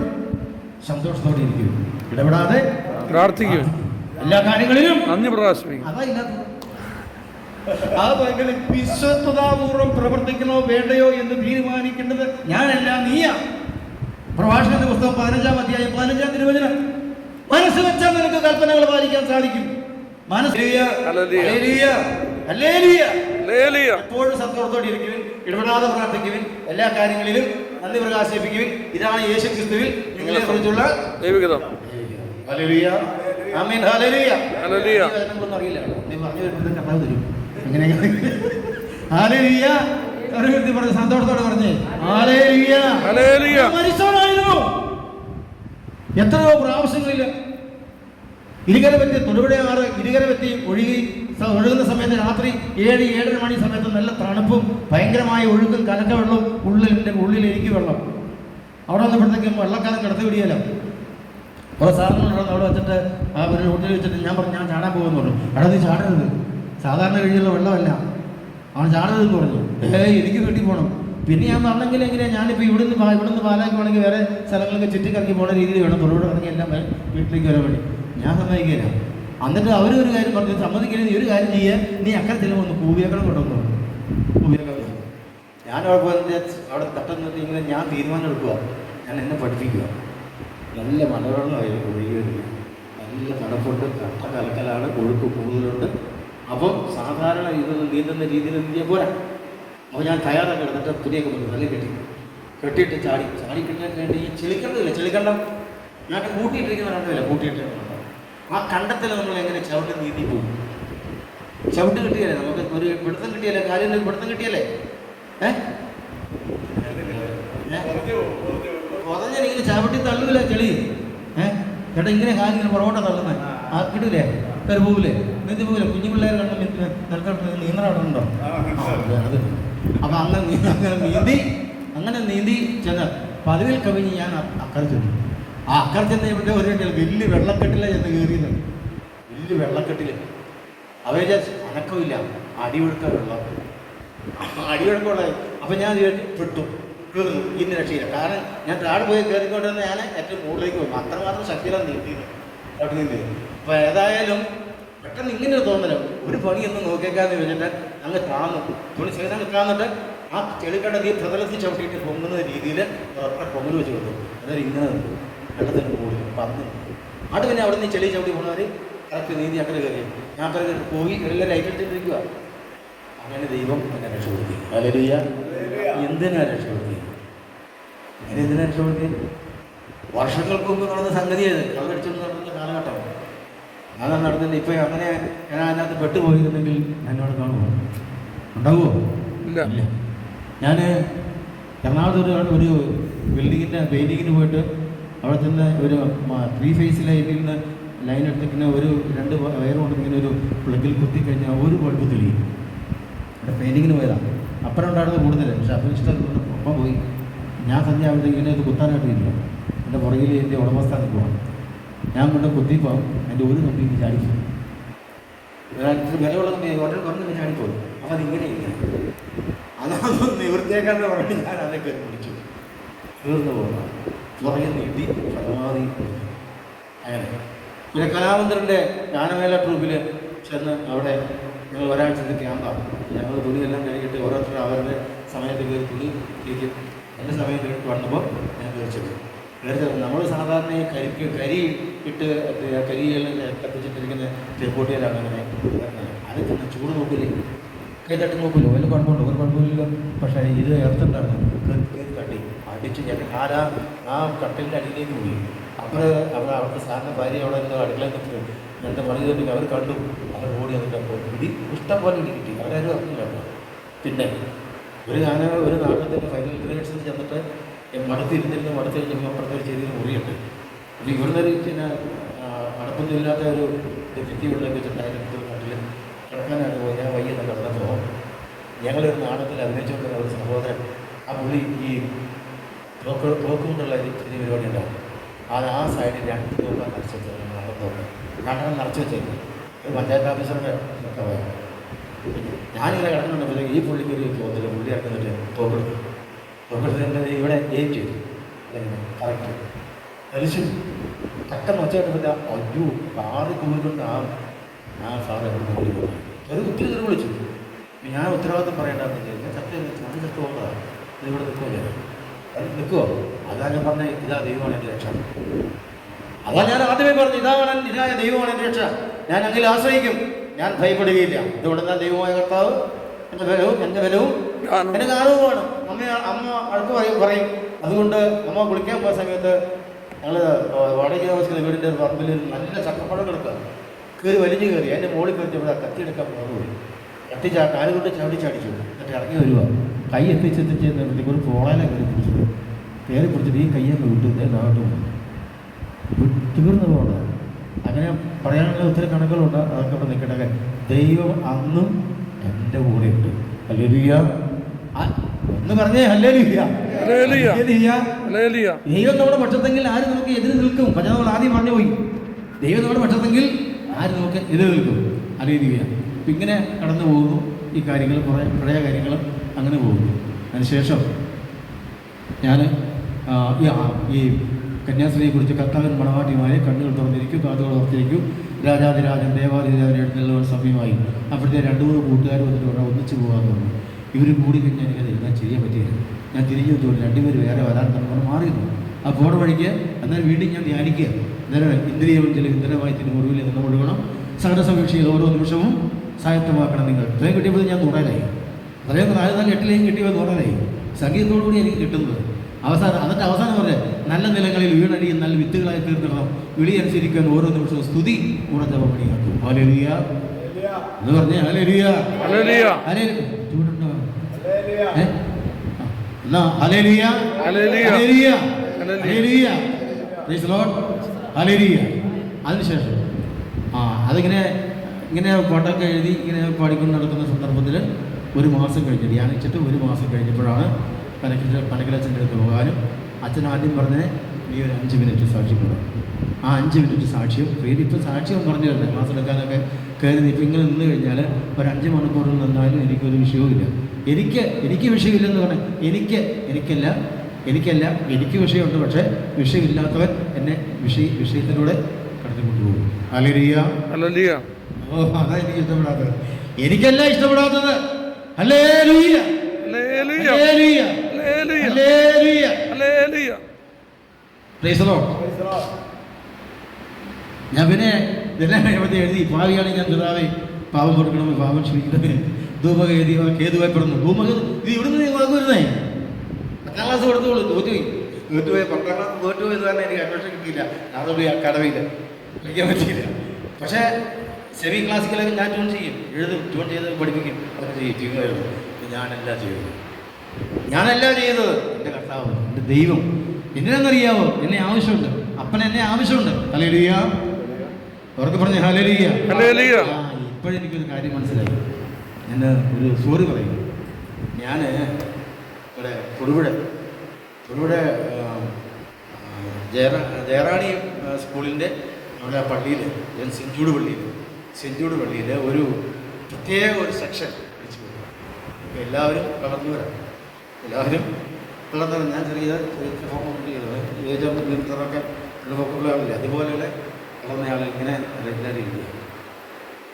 സന്തോഷത്തോടെ ഇരിക്കും, ഇടപെടാതെ പ്രാർത്ഥിക്കുക, എല്ലാ കാര്യങ്ങളിലും നന്ദി പ്രകാശിപ്പിക്കും. അതാ ഇല്ലാത്തത്. ആ ഭയങ്കര വിശ്വസ്തതാപൂർവ്വം പ്രവർത്തിക്കണോ വേണ്ടയോ എന്ന് തീരുമാനിക്കേണ്ടത് ഞാനല്ല, നീയാ. പ്രഭാഷണത്തിന്റെ പുസ്തകം 15-ാം അധ്യായം 15-ാം തിരുവചനം. മനസ്സ് വെച്ചാൽ നിനക്ക് കൽപ്പനകൾ പാലിക്കാൻ സാധിക്കും. എപ്പോഴും സന്തോഷത്തോടെ ഇരിക്കുവിൻ, ഇടപെടാതെ പ്രാർത്ഥിക്കുവിൻ, എല്ലാ കാര്യങ്ങളിലും നന്ദി പ്രകാശിപ്പിക്കുവിൻ. ഇതാണ് യേശു ക്രിസ്തുവിൽ നിങ്ങളെ കുറിച്ചുള്ള ദൈവഗീതം. ഹല്ലേലൂയ, ആമേൻ, ഹല്ലേലൂയ, ഹല്ലേലൂയ. ഒന്നും അറിയില്ല, നീ പറഞ്ഞു വരുന്നത് കർത്താവ് തരും. ഇങ്ങനെ ഹല്ലേലൂയ. ഒരു വ്യക്തി പറഞ്ഞു, സന്തോഷത്തോടെ പറഞ്ഞേ ഹല്ലേലൂയ, ഹല്ലേലൂയ. മരിച്ചവനായിരുന്നു, എത്രയോ പ്രാവശ്യങ്ങളിൽ ഇരികരവെത്തി തൊടുപുഴയാറ് ഇരികരവെത്തി ഒഴുകുന്ന സമയത്ത് രാത്രി 7-7:30 മണി സമയത്ത് നല്ല തണുപ്പും ഭയങ്കരമായ ഒഴുക്കും കലക്കവെള്ളവും ഉള്ളിലിരിക്കും വെള്ളം. അവിടെ വന്നപ്പോഴത്തേക്കും വെള്ളക്കാലം കിടത്തി വിടിയല്ലോ. കുറേ സാധനങ്ങളുണ്ടെന്ന് അവിടെ വെച്ചിട്ട് ആ ഒരു റൂട്ടിൽ വെച്ചിട്ട് ഞാൻ പറഞ്ഞു ഞാൻ ചാടാൻ പോകുമെന്ന് പറഞ്ഞു. അവിടെ നീ ചാടരുത്, സാധാരണ കഴിഞ്ഞുള്ള വെള്ളമല്ല, അവൻ ചാടരുതെന്ന് പറഞ്ഞു. എനിക്ക് വീട്ടിൽ പോകണം. പിന്നെ ഞാൻ പറഞ്ഞെങ്കിൽ എങ്ങനെയാണ് ഞാനിപ്പോൾ ഇവിടുന്ന് പാലാക്കി വേണമെങ്കിൽ വേറെ സ്ഥലങ്ങളൊക്കെ ചുറ്റിക്കറങ്ങി പോകുന്ന രീതിയിൽ വേണം തൊടുപുഴ ഇറങ്ങി എല്ലാം വീട്ടിലേക്ക് വരാൻ വേണ്ടി. ഞാൻ സമ്മതിക്കില്ല. എന്നിട്ട് അവരൊരു കാര്യം പറഞ്ഞു, സമ്മതിക്കില്ല, നീ ഒരു കാര്യം ചെയ്യുക, നീ അക്കരെ ചെല്ലുമ്പോൾ ഒന്ന് കൂവിയേക്കണം കൊണ്ടുവന്നു. കൂവിയേക്കണം ഞാൻ അവിടെ തട്ടുന്നിട്ട് ഇങ്ങനെ ഞാൻ തീരുമാനം എടുക്കുക, ഞാൻ എന്നെ പഠിപ്പിക്കുക. നല്ല മലവെള്ളമായി ഒഴുകിയില്ല, നല്ല തണുപ്പുണ്ട്, കട്ട കലക്കലാണ്, ഒഴുക്ക് കൂടുതലുണ്ട്. അപ്പം സാധാരണ ഇതൊന്നും നീന്തുന്ന രീതിയിൽ നീന്തിയാൽ പോരാ. അപ്പോൾ ഞാൻ തയ്യാറാക്കി എടുത്തിട്ട് തുണിയൊക്കെ കൊണ്ട് നല്ല കെട്ടിയിട്ട് ചാടി കിട്ടാൻ വേണ്ടി ഈ ചെളിക്കണ്ടമില്ല, ചെളിക്കണ്ടം ഞാൻ കൂട്ടിയിട്ടിരിക്കുന്ന കണ്ടമില്ല, കൂട്ടിയിട്ടിരിക്കുന്ന ആ കണ്ടത്തിൽ നമ്മൾ എങ്ങനെ ചവിട്ട് നീന്തി പോകും? ചവിട്ട് കിട്ടിയല്ലേ, നമുക്ക് ഒരു പിടുത്തം കിട്ടിയല്ലേ, കാര്യം പിടുത്തം കിട്ടിയല്ലേ? കുറഞ്ഞിങ്ങനെ ചവിട്ടി തള്ളൂല ചെളി. ചേട്ടാ ഇങ്ങനെ കാര്യം ഇങ്ങനെ പുറകോട്ട തള്ളുന്നത് ആ കിട്ടൂലേ, കയറി പോകില്ലേ, നീന്തി പോകില്ല. കുഞ്ഞു പിള്ളേർ കണ്ട നീന്തൽ അവിടെ ഉണ്ടോ? അത് അപ്പം അങ്ങനെ നീന്തി ചെന്ന് പതിവിൽ കവിഞ്ഞ് ഞാൻ അക്കരെ ചെന്നു. ആ അക്കരെ ചെന്ന് ഇവിടെ ഒരു വലിയ വെള്ളക്കെട്ടിലാണ് ചെന്ന് കയറിയത്. വലിയ വെള്ളക്കെട്ടിൽ അവരെ അനക്കമില്ല, അടിയൊഴുക്ക വെള്ളം, അടിയൊഴുക്കമുള്ള. അപ്പം ഞാൻ പെട്ടു, കീറുന്നു, ഇന്ന രക്ഷയില്ല. കാരണം ഞാൻ താഴെ പോയി കയറിക്കൊണ്ടിരുന്ന ഞാൻ ഏറ്റവും മുകളിലേക്ക് പോകും. അത്രമാത്രം ശക്തിയിലാണ് നീന്തിയത്, അവിടെ നീന്തിയത്. അപ്പോൾ ഏതായാലും പെട്ടെന്ന് ഇങ്ങനെ ഒരു തോന്നലും ഒരു പണിയൊന്നും നോക്കിയേക്കാന്ന് വെച്ചിട്ട് അങ്ങ് താന്നു, തുണി ചെയ്തങ്ങ് താന്നിട്ട് ആ ചെളിക്കട നീ പ്രതലത്തിൽ ചവിട്ടിയിട്ട് പൊങ്ങുന്ന രീതിയിൽ പൊങ്ങൽ വെച്ച് കൊടുത്തു. അതായത് ഇങ്ങനെ വെള്ളത്തിന് കൂടുതൽ പറന്ന് അവിടെ പിന്നെ അവിടെ നിന്ന് ചെളി ചവിട്ടി പോകുന്നവർ കറക്റ്റ് നീന്തി അക്കരെ കയറി. ഞാൻ അക്കരെ പോയി എല്ലാം ലൈറ്റിട്ടിരിക്കുക. അങ്ങനെ ദൈവം എന്നെ രക്ഷപ്പെടുത്തി. ഹല്ലേലൂയ. എന്തിനാ രക്ഷപ്പെടുത്തി? അങ്ങനെ എന്തിനാ രക്ഷപ്പെടുത്തി? വർഷങ്ങൾക്ക് മുമ്പ് നടന്ന സംഗതിയത്, കള്ളടിച്ചെന്ന് നടന്ന കാലഘട്ടം അതാണ് നടന്നില്ല. ഇപ്പം അങ്ങനെ ഞാൻ അതിനകത്ത് പെട്ടുപോയിരുന്നെങ്കിൽ എന്നോട് കാണുമോ? ഉണ്ടാവുമോ? ഇല്ല. ഞാൻ എറണാകുളത്ത് ഒരു ബിൽഡിങ്ങിൻ്റെ പെയിൻറ്റിങ്ങിന് പോയിട്ട് അവിടെ ചെന്ന് ഒരു 3 ഫേസ് ലൈനിൽ നിന്ന് ലൈൻ എടുത്തിങ്ങനെ ഒരു 2 വയർ കൊണ്ട് ഇങ്ങനെ ഒരു പ്ലഗിൽ കുത്തിക്കഴിഞ്ഞാൽ ഒരു ബൾബ് തെളിയും. അവിടെ പെയിൻറ്റിങ്ങിന് പോയതാണ്. അപ്പുറം ഉണ്ടായിരുന്നത് കൂടുതൽ, പക്ഷെ അപ്പം ഇഷ്ടം ഒപ്പം പോയി. ഞാൻ സന്ധ്യ ആവുമ്പോഴത്തേക്ക് ഇങ്ങനെ ഇത് കുത്താനായിട്ട് ഇല്ല, എൻ്റെ പുറകിൽ എൻ്റെ ഉടമസ്ഥാനത്ത് പോകാം. ഞാൻ കൊണ്ട് കുത്തിപ്പോൾ എൻ്റെ ഒരു കമ്പി ചാടിപ്പോയി, വിലയുള്ള കമ്പി ഹോട്ടൽ കുറഞ്ഞ ചാടിപ്പോയി. അപ്പം അതിങ്ങനെ ഇല്ല, അതൊന്നും നിവൃത്തിയേക്കാന്ന് പറഞ്ഞ് ഞാൻ അതൊക്കെ പിടിച്ചു, തീർന്നു പോകാം, പുറകെ നീട്ടി പരമാവധി. അങ്ങനെ പിന്നെ കലാമന്ദിറിൻ്റെ ഗാനമേള ട്രൂപ്പിൽ ചെന്ന് അവിടെ ഞങ്ങൾ ഒരാഴ്ചത്തെ ക്യാമ്പാണ്. ഞങ്ങൾ തുണിയെല്ലാം കഴിഞ്ഞിട്ട് ഓരോരുത്തരും അവരുടെ സമയത്ത് കയറി തുണി ഇരിക്കും. എൻ്റെ സമയത്ത് വന്നപ്പോൾ ഞാൻ കയറിച്ചത് നമ്മൾ സാധാരണ ഈ കരി ഇട്ട് കരിയെല്ലാം കത്തിച്ചിട്ടിരിക്കുന്ന ചെറുപ്പൂട്ടിയിലാണ് അങ്ങനെ അത് ചൂട് നോക്കില്ലേ, കൈ തട്ടി നോക്കില്ലോ, വല്ല കുഴപ്പമുണ്ടോ? ഒരു കുഴപ്പമില്ലല്ലോ. പക്ഷേ ഇത് എർത്തുണ്ടായിരുന്നു, കയറി തട്ടി അടിച്ച് ഞാൻ ആ കട്ടലിൻ്റെ അടിയിലേക്ക് പോയി. അവിടെ അവിടുത്തെ സാറിൻ്റെ ഭാര്യ അവിടെ എന്തോ അടുക്കളയിൽ നിൽക്കുന്നു. എൻ്റെ പണി തട്ടി അവർ കണ്ടു, അവർ ഓടി വന്നിട്ട് അപ്പോൾ ഇടി ഇഷ്ടം പോലെ ഇടി കിട്ടി, അവരാരും അറിഞ്ഞില്ല. പിന്നെ ഒരു നാടകത്തിൻ്റെ ഫൈനൽ ഗ്രേഡ്സിൽ ചെന്നിട്ട് മടുത്തിരുന്നിരുന്ന് മടുത്ത് കഴിഞ്ഞപ്പോൾ അപ്പുറത്തെ ഒരു ചെറിയൊരു മുറിയുണ്ട്. അപ്പോൾ ഇവിടുന്ന് പിന്നെ അടപ്പൊന്നും ഇല്ലാത്ത ഒരു ഭിത്തിയുള്ളൊക്കെ വെച്ചിട്ടായിരുന്നു കണ്ടിൽ കിടക്കാനായിട്ട് പോയി. ഞാൻ വയ്യെന്ന് കിടന്നപ്പോൾ ഞങ്ങളൊരു നാടകത്തിൽ അഭിനയിച്ചുകൊണ്ടിരുന്ന ഒരു സഹോദരൻ, ആ പുള്ളി ഈ തോക്ക് കൊണ്ടുള്ള ചെറിയ പരിപാടി ഉണ്ടാവും. ആ സൈഡിൽ 2 തോക്ക നിറച്ച് വെച്ചു, നാടകം നിറച്ച് വെച്ചേക്കും. ഒരു പഞ്ചായത്ത് ഓഫീസറുടെ ഒക്കെ പോയാൽ ഞാനിങ്ങനെ കിടന്നുണ്ടെങ്കിൽ ഈ പുള്ളിക്ക് ഒരു തോന്നില്ല, പുള്ളി ഇറക്കുന്നിട്ട് തോക്കെടുത്തു. തോക്കെടുത്ത് ഇവിടെ എയിം ചെയ്തു, കറക്റ്റ് ധരിച്ചു. തക്കം വെച്ചായിട്ട് അയ്യോ 6 കൂറുകൊണ്ട് ആ സാറ് എവിടെ നിന്ന് വിളിക്കുന്നു, ഒരു ഒത്തിരി ദൂരം വിളിച്ചു. ഞാൻ ഉത്തരവാദിത്വം പറയേണ്ടതെന്ന് ചോദിച്ചാൽ സത്യം അത് ചത്തു പോകുന്നതാണ്, ഇത് ഇവിടെ നിൽക്കുമല്ലേ, അത് നിൽക്കുമോ? അതാ ഞാൻ പറഞ്ഞ ഇതാ ദൈവമാണ് എൻ്റെ രക്ഷ. അതാ ഞാൻ ആദ്യമേ പറഞ്ഞു, ഇതായ ദൈവമാണ് എൻ്റെ രക്ഷ, ഞാൻ അങ്ങനെ ആശ്രയിക്കും, ഞാൻ ഭയപ്പെടുകയില്ല. ഇതുകൊണ്ടെന്നാൽ ദൈവമായ കർത്താവ് എൻ്റെ ബലവും എൻ്റെ ഗാനവുമാണ്. അമ്മ അടുത്ത് പറയും. അതുകൊണ്ട് അമ്മ കുളിക്കാൻ പോയ സമയത്ത് ഞങ്ങൾ വാടക താമസിക്കുന്ന വീടിൻ്റെ പറമ്പിൽ നല്ല ചക്കപ്പഴം കിടക്കുക, കയറി വലിഞ്ഞു കയറി എൻ്റെ മുകളിൽ കയറ്റി ഇവിടെ കത്തിയെടുക്കാൻ പോകുന്നു. കാലുകൊണ്ട് ചാടിച്ചു. എന്നിട്ട് ഇറങ്ങി വരിക, കൈ എത്തിച്ചെത്തിച്ചെന്നപ്പോഴത്തേക്ക് ഒരു പോളയിലെ കയറി പിടിച്ചിട്ട് ഈ കയ്യൊക്കെ വിട്ടു നാട്ടു പോകും. തീർന്നു പോകണം. അങ്ങനെ പറയാനുള്ള ഒത്തിരി കണക്കുകളുണ്ട്, അതൊക്കെ അവിടെ നിൽക്കട്ടെ. ദൈവം അന്നും എൻ്റെ കൂടെയുണ്ട്. ഹല്ലേലൂയ എന്ന് പറഞ്ഞേ. ഹല്ലേലൂയ. ദൈവം നമ്മുടെ പക്ഷത്തെങ്കിൽ ആര് നമുക്ക് എതിര് നിൽക്കും? പക്ഷേ നമ്മൾ ആദ്യം പറഞ്ഞു പോയി, ദൈവം നമ്മുടെ പക്ഷത്തെങ്കിൽ ആര് നമുക്ക് എതിര് നിൽക്കും? ഹല്ലേലൂയ. അപ്പം ഇങ്ങനെ കടന്നു പോകുന്നു ഈ കാര്യങ്ങൾ, പഴയ കാര്യങ്ങൾ അങ്ങനെ പോകുന്നു. അതിനുശേഷം ഞാൻ ഈ കന്യാസ്ത്രീയെക്കുറിച്ച് കർത്താവൻ മണവാട്ടിയുമായി കണ്ണുകൾ തുറന്നിരിക്കും, കാതുകൾ ഓർത്തിരിക്കും, രാജാതിരാജൻ ദേവാതിരാജൻ എടുത്തുള്ള സമയമായി. അപ്പോഴത്തെ 2-3 കൂട്ടുകാർ വന്നിട്ട് പറഞ്ഞാൽ ഒന്നിച്ച് പോകാമെന്ന് പറഞ്ഞു. ഇവർ കൂടി കഴിഞ്ഞാൽ എനിക്കത് എഴുതാൻ ചെയ്യാൻ പറ്റിയില്ല. ഞാൻ തിരിഞ്ഞു തോന്നി 2 പേര് വേറെ വരാൻ തന്നെ മാറിയിരുന്നു. ആ പോണ വഴിക്ക് എന്നാൽ വീണ്ടും ഞാൻ ധ്യാനിക്കുക. അന്നേരം ഇന്ദ്രിയവും ചില ഇന്ദ്രമായി മുറിവിൽ നിന്ന് ഒഴുകണം, സകല സമീക്ഷയിൽ ഓരോ നിമിഷവും സായത്തമാക്കണം നിങ്ങൾ. ഇത്രയും കിട്ടിയപ്പോൾ ഞാൻ 100-ആയി. അത്രയും 4-8 കിട്ടിയപ്പോൾ 100-ആയി. സംഗീതത്തോടുകൂടി എനിക്ക് കിട്ടുന്നത്. എന്നിട്ട് അവസാനം പറഞ്ഞത് നല്ല നിലങ്ങളിൽ വീണടിയും നല്ല വിത്തുകളായി തീർക്കണം, വിളി അനുസരിക്കാൻ ഓരോ നിമിഷവും സ്തുതി കൂടെ ജപമണിയാക്കും. ഹല്ലേലൂയ എന്ന് പറഞ്ഞേ. ഹല്ലേലൂയ. എന്നാ ഹല്ലേലൂയ. അതിനുശേഷം അതിങ്ങനെ പാട്ടൊക്കെ എഴുതി ഇങ്ങനെ പാടിക്കൊണ്ട് നടക്കുന്ന സന്ദർഭത്തിൽ 1 മാസം കഴിഞ്ഞ് ധ്യാനിച്ചിട്ട് 1 മാസം കഴിഞ്ഞപ്പോഴാണ് പനക്കലച്ഛൻ്റെ അടുത്ത് പോകാനും അച്ഛൻ ആദ്യം പറഞ്ഞ് നീ ഒരു 5 മിനിറ്റ് സാക്ഷ്യം കൊടുക്കും. ആ 5 മിനിറ്റ് സാക്ഷ്യം ഇപ്പം സാക്ഷ്യം പറഞ്ഞു തരുന്നത് ക്ലാസ് എടുക്കാനൊക്കെ കയറി. ഇപ്പം ഇങ്ങനെ നിന്ന് കഴിഞ്ഞാൽ ഒരു 5 മണിക്കൂറിൽ നിന്നാലും എനിക്കൊരു വിഷയവുമില്ല. എനിക്ക് വിഷയമില്ലെന്ന് പറഞ്ഞാൽ എനിക്കല്ല എനിക്ക് വിഷയമുണ്ട്. പക്ഷേ വിഷയമില്ലാത്തവൻ എന്നെ വിഷയത്തിലൂടെ കടത്തിക്കൊണ്ടുപോകും. ഹല്ലേലൂയ. അതാ എനിക്ക് ഇഷ്ടപ്പെടാത്തത്. എനിക്കല്ല ഇഷ്ടപ്പെടാത്തത്. ഹല്ലേലൂയ. ഞാൻ പിന്നെ ഇതെല്ലാം എഴുതി ഭാവിയാണ് ഞാൻ പിതാവേ പാപം കൊടുക്കണമേ, പാപം ക്ഷമിക്കണമേ, ധൂമക എഴുതി കേതുവായിപ്പെടുന്നു. ധൂമക ഇത് ഇവിടുന്ന് വാങ്ങുവരുന്നേ. 10ാം ക്ലാസ് കൊടുത്തോളൂ. തോറ്റുപോയി 10ാം ക്ലാസ് തോറ്റുപോയത് കാരണം എനിക്ക് അഡ്മിഷൻ കിട്ടിയില്ല. അതുകൊണ്ട് അക്കാഡമിയിൽ കളിക്കാൻ പറ്റിയില്ല. പക്ഷേ സെമി ക്ലാസിക്കലൊക്കെ ഞാൻ ട്യൂൺ ചെയ്യും, ട്യൂൺ ചെയ്ത് പഠിപ്പിക്കും, അതൊക്കെ ചെയ്യിപ്പിക്കുമായിരുന്നു. ഞാനല്ല ചെയ്തത് എൻ്റെ കർത്താവ്, എൻ്റെ ദൈവം. എന്തിനാണെന്നറിയാവോ? എന്നെ ആവശ്യമുണ്ട്. അപ്പൻ എന്നെ ആവശ്യമുണ്ട്. ഹല്ലേലൂയ. അവർക്ക് പറഞ്ഞ ഹല്ലേലൂയ. ഇപ്പോഴെനിക്കൊരു കാര്യം മനസ്സിലായി. ഞാൻ ഒരു സ്റ്റോറി പറയും. ഞാൻ ഇവിടെ തൊടുപുഴ ജയറാണി സ്കൂളിൻ്റെ അവിടെ പള്ളിയിൽ, സെഞ്ചൂട് പള്ളിയിൽ ഒരു പ്രത്യേക ഒരു സെക്ഷൻ വെച്ച് പോകും. എല്ലാവരും വളർന്നവരാണ്. ഞാൻ ചെറിയ ഫോമൊക്കെ ഉള്ളവരില്ല, അതുപോലെയുള്ള വളർന്ന ആളുകൾ ഇങ്ങനെ റെഗുലർ ഇരിക്കുക.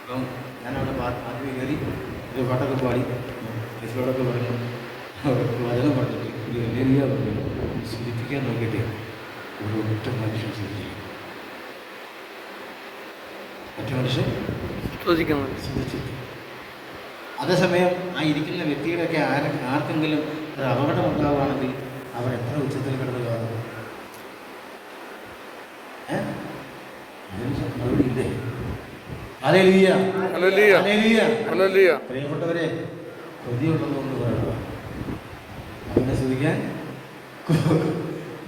അപ്പം ഞാനവിടെ ആദ്യം കയറി ഒരു പാട്ടൊക്കെ പാടി യേശുവോടൊക്കെ പറഞ്ഞു, വചനം പറഞ്ഞിട്ട് ഒരു വലിയ പറഞ്ഞു സൂചിപ്പിക്കാൻ നോക്കിയിട്ട് ഒരു ഒറ്റ മനുഷ്യൻ സൂചിപ്പിക്കും. മറ്റു മനുഷ്യൻ സൂചിച്ചു. അതേസമയം ആ ഇരിക്കുന്ന വ്യക്തിയുടെയൊക്കെ ആർക്കെങ്കിലും ഒരു അപകടം ഉണ്ടാവുകയാണെങ്കിൽ അവർ എത്ര ഉച്ചത്തിൽ കിടന്ന് കാണും? മറുപടി ഇല്ലേ? പ്രിയപ്പെട്ടവരെ, കൊതിയുള്ളതുകൊണ്ട് പറയണം. അങ്ങനെ ശ്രദ്ധിക്കാൻ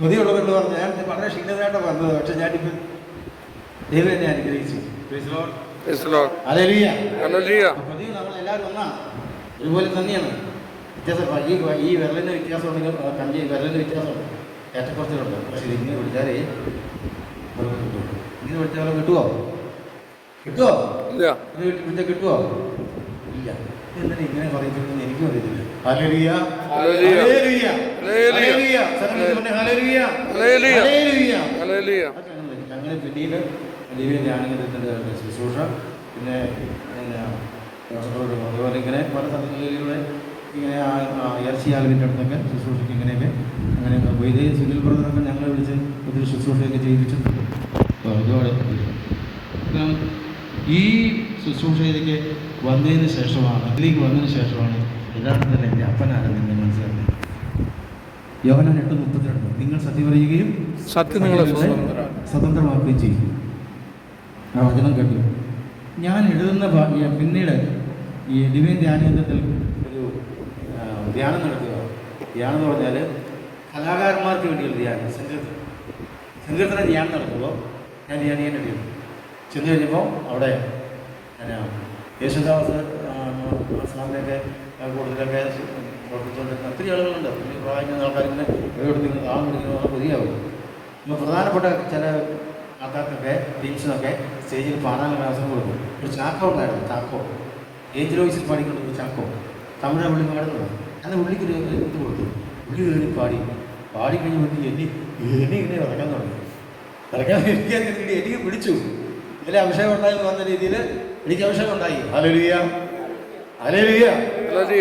കൊതിയുള്ളതുകൊണ്ട് പറഞ്ഞു. ഞാൻ വളരെ ക്ഷീണതയായിട്ട് വന്നത്, പക്ഷെ ഞാനിപ്പോൾ ദൈവം എന്നെ അനുഗ്രഹിച്ചു. കൊതി നമ്മളെല്ലാവരും ഒന്നാണ്, ഒരുപോലെ തന്നെയാണ്. വ്യത്യാസം ഈ വിരലിന് വ്യത്യാസം ഉണ്ടെങ്കിൽ കഞ്ഞി വിരലിന് വ്യത്യാസമുണ്ട്, ഏറ്റക്കുറച്ചിലുണ്ട്. പക്ഷേ ഇങ്ങനെ വിളിച്ചാലേ ഇങ്ങനെ വിളിച്ചാൽ കിട്ടുമോ? കിട്ടുമോ? ഇല്ല. എന്തിനാ ഇങ്ങനെ പറയുന്നത് എനിക്കും അറിയത്തില്ല. അങ്ങനെ പിന്നീട് ദിവ്യധ്യാനത്തിൻ്റെ ശുശ്രൂഷ, പിന്നെ അതുപോലെ ഇങ്ങനെ പല സ്ഥലങ്ങളിലൂടെ ഇങ്ങനെ ഇറച്ചിയാലിൻ്റെ അടുത്തൊക്കെ ശുശ്രൂഷയ്ക്ക് ഇങ്ങനെയൊക്കെ പോയി. സുനിൽ ബ്രദറൊക്കെ ഞങ്ങളെ വിളിച്ച് ഒത്തിരി ശുശ്രൂഷയൊക്കെ ചെയ്യിപ്പിച്ചിട്ടുണ്ട്. ഒരുപാട് ഈ ശുശ്രൂഷയിലേക്ക് വന്നതിന് ശേഷമാണ്, അതിലേക്ക് വന്നതിന് ശേഷമാണ് യഥാർത്ഥത്തിൽ എൻ്റെ അപ്പനാണെന്ന് നിങ്ങൾ മനസ്സിലാക്കുന്നത്. യോഹന്നാൻ 8:32 നിങ്ങൾ സത്യം പറയുകയും സത്യം നിങ്ങളെ സ്വതന്ത്രമാക്കുകയും ചെയ്യും. ആ വചനം കേട്ടു. ഞാൻ എഴുതുന്ന പിന്നീട് ഈ ഡിവൈൻ ധ്യാനത്തിൽ ഒരു ധ്യാനം നടത്തുക. ധ്യാനം എന്ന് പറഞ്ഞാൽ കലാകാരന്മാർക്ക് വേണ്ടിയുള്ള ധ്യാനം, സങ്കീർത്തന ധ്യാനം നടത്തുമ്പോൾ ഞാൻ ധ്യാനിക്കാൻ കഴിയും. ചെന്ന് കഴിഞ്ഞപ്പോൾ അവിടെ എന്നാ യേശുദാസ് സാറിനെയൊക്കെ കൂടുതലൊക്കെ കൊടുത്തുകൊണ്ടിരുന്ന ഒത്തിരി ആളുകളുണ്ട്. ഈ പ്രായം ആൾക്കാരിങ്ങനെ എടുത്തിങ്ങനെ താളം പിടിക്കുന്ന പുതിയാവും. ഇപ്പോൾ പ്രധാനപ്പെട്ട ചില ആൾക്കാർക്കൊക്കെ ടീംസിനൊക്കെ സ്റ്റേജിൽ പാടാനുള്ള അവസരം കൊടുക്കും. ഒരു ചാക്കോ ഉണ്ടായിരുന്നു, ചാക്കോ ഏഞ്ചൽ വോയിസിൽ പാടിക്കൊണ്ട് ഒരു ചാക്കോ തമിഴ് പുള്ളി പാടുന്നത്. അന്ന് പുള്ളിക്കൊരു ഇത് കൊടുത്തു. പുള്ളി കയറി പാടി കഴിഞ്ഞ് എന്നെ ഇങ്ങനെ ഇറക്കാൻ തുടങ്ങി. ഇറക്കാൻ എനിക്ക് പിടിച്ചു. ഇതിലെ അഭിഷേകം ഉണ്ടായി എന്ന് പറഞ്ഞ രീതിയിൽ എനിക്ക് അഭിഷേകം ഉണ്ടായി. Hallelujah hallelujah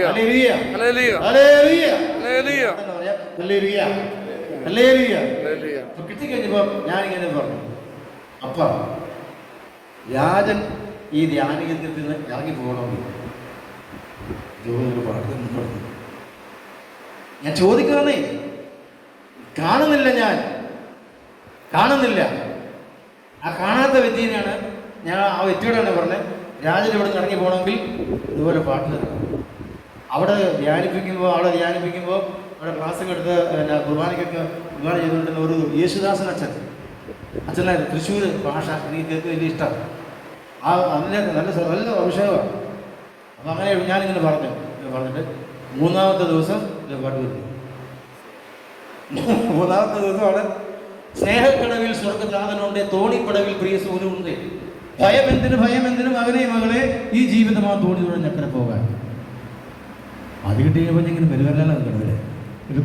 hallelujah hallelujah hallelujah എന്ന് പറയാം. Hallelujah hallelujah. അപ്പോൾ കിട്ടിക്കഴിഞ്ഞപ്പോൾ ഞാനിങ്ങനെ പറഞ്ഞു, അപ്പ രാജൻ ഈ ധ്യാന കേന്ദ്രത്തിൽ നിന്ന് ഇറങ്ങി പോകണമെങ്കിൽ ജോലി പാടുന്നു. ഞാൻ ചോദിക്കുന്നേ, കാണുന്നില്ല, ഞാൻ കാണുന്നില്ല. ആ കാണാത്ത വ്യക്തിയാണ് ഞാൻ. ആ വ്യക്തിയോടാണ് പറഞ്ഞത്, രാജൻ ഇവിടെ നിന്ന് ഇറങ്ങി പോകണമെങ്കിൽ ഇതുപോലെ പാട്ട് തരണം. അവിടെ ധ്യാനിപ്പിക്കുമ്പോൾ അവിടെ ക്ലാസ്സൊക്കെ എടുത്ത് പിന്നെ കുർബാനയ്ക്കൊക്കെ കുർബാന ചെയ്തുകൊണ്ടിരുന്ന ഒരു യേശുദാസൻ അച്ഛനായിരുന്നു. തൃശ്ശൂർ ഭാഷ എനിക്ക് കേൾക്ക് വലിയ ഇഷ്ടമാണ്. അതിൻ്റെ നല്ല അഭിഷേകമാണ്. അപ്പം അങ്ങനെ ഞാനിങ്ങനെ പറഞ്ഞിട്ട് മൂന്നാമത്തെ ദിവസം പാട്ട് വരുന്നു. മൂന്നാമത്തെ ദിവസമാണ് സ്നേഹക്കടവിൽ സ്വർഗജാതനുണ്ട്, തോണിപ്പടവിൽ പ്രിയ സൂര്യനുണ്ട്, ഭയമെന്തിനും മകളെ ഈ ജീവിതമാ തോണി തുഴഞ്ഞക്കരെ പോകാൻ. അത് കിട്ടിയപ്പോൾ ഇങ്ങനെ പെരുവരലാണ് കിടന്നില്ലേ,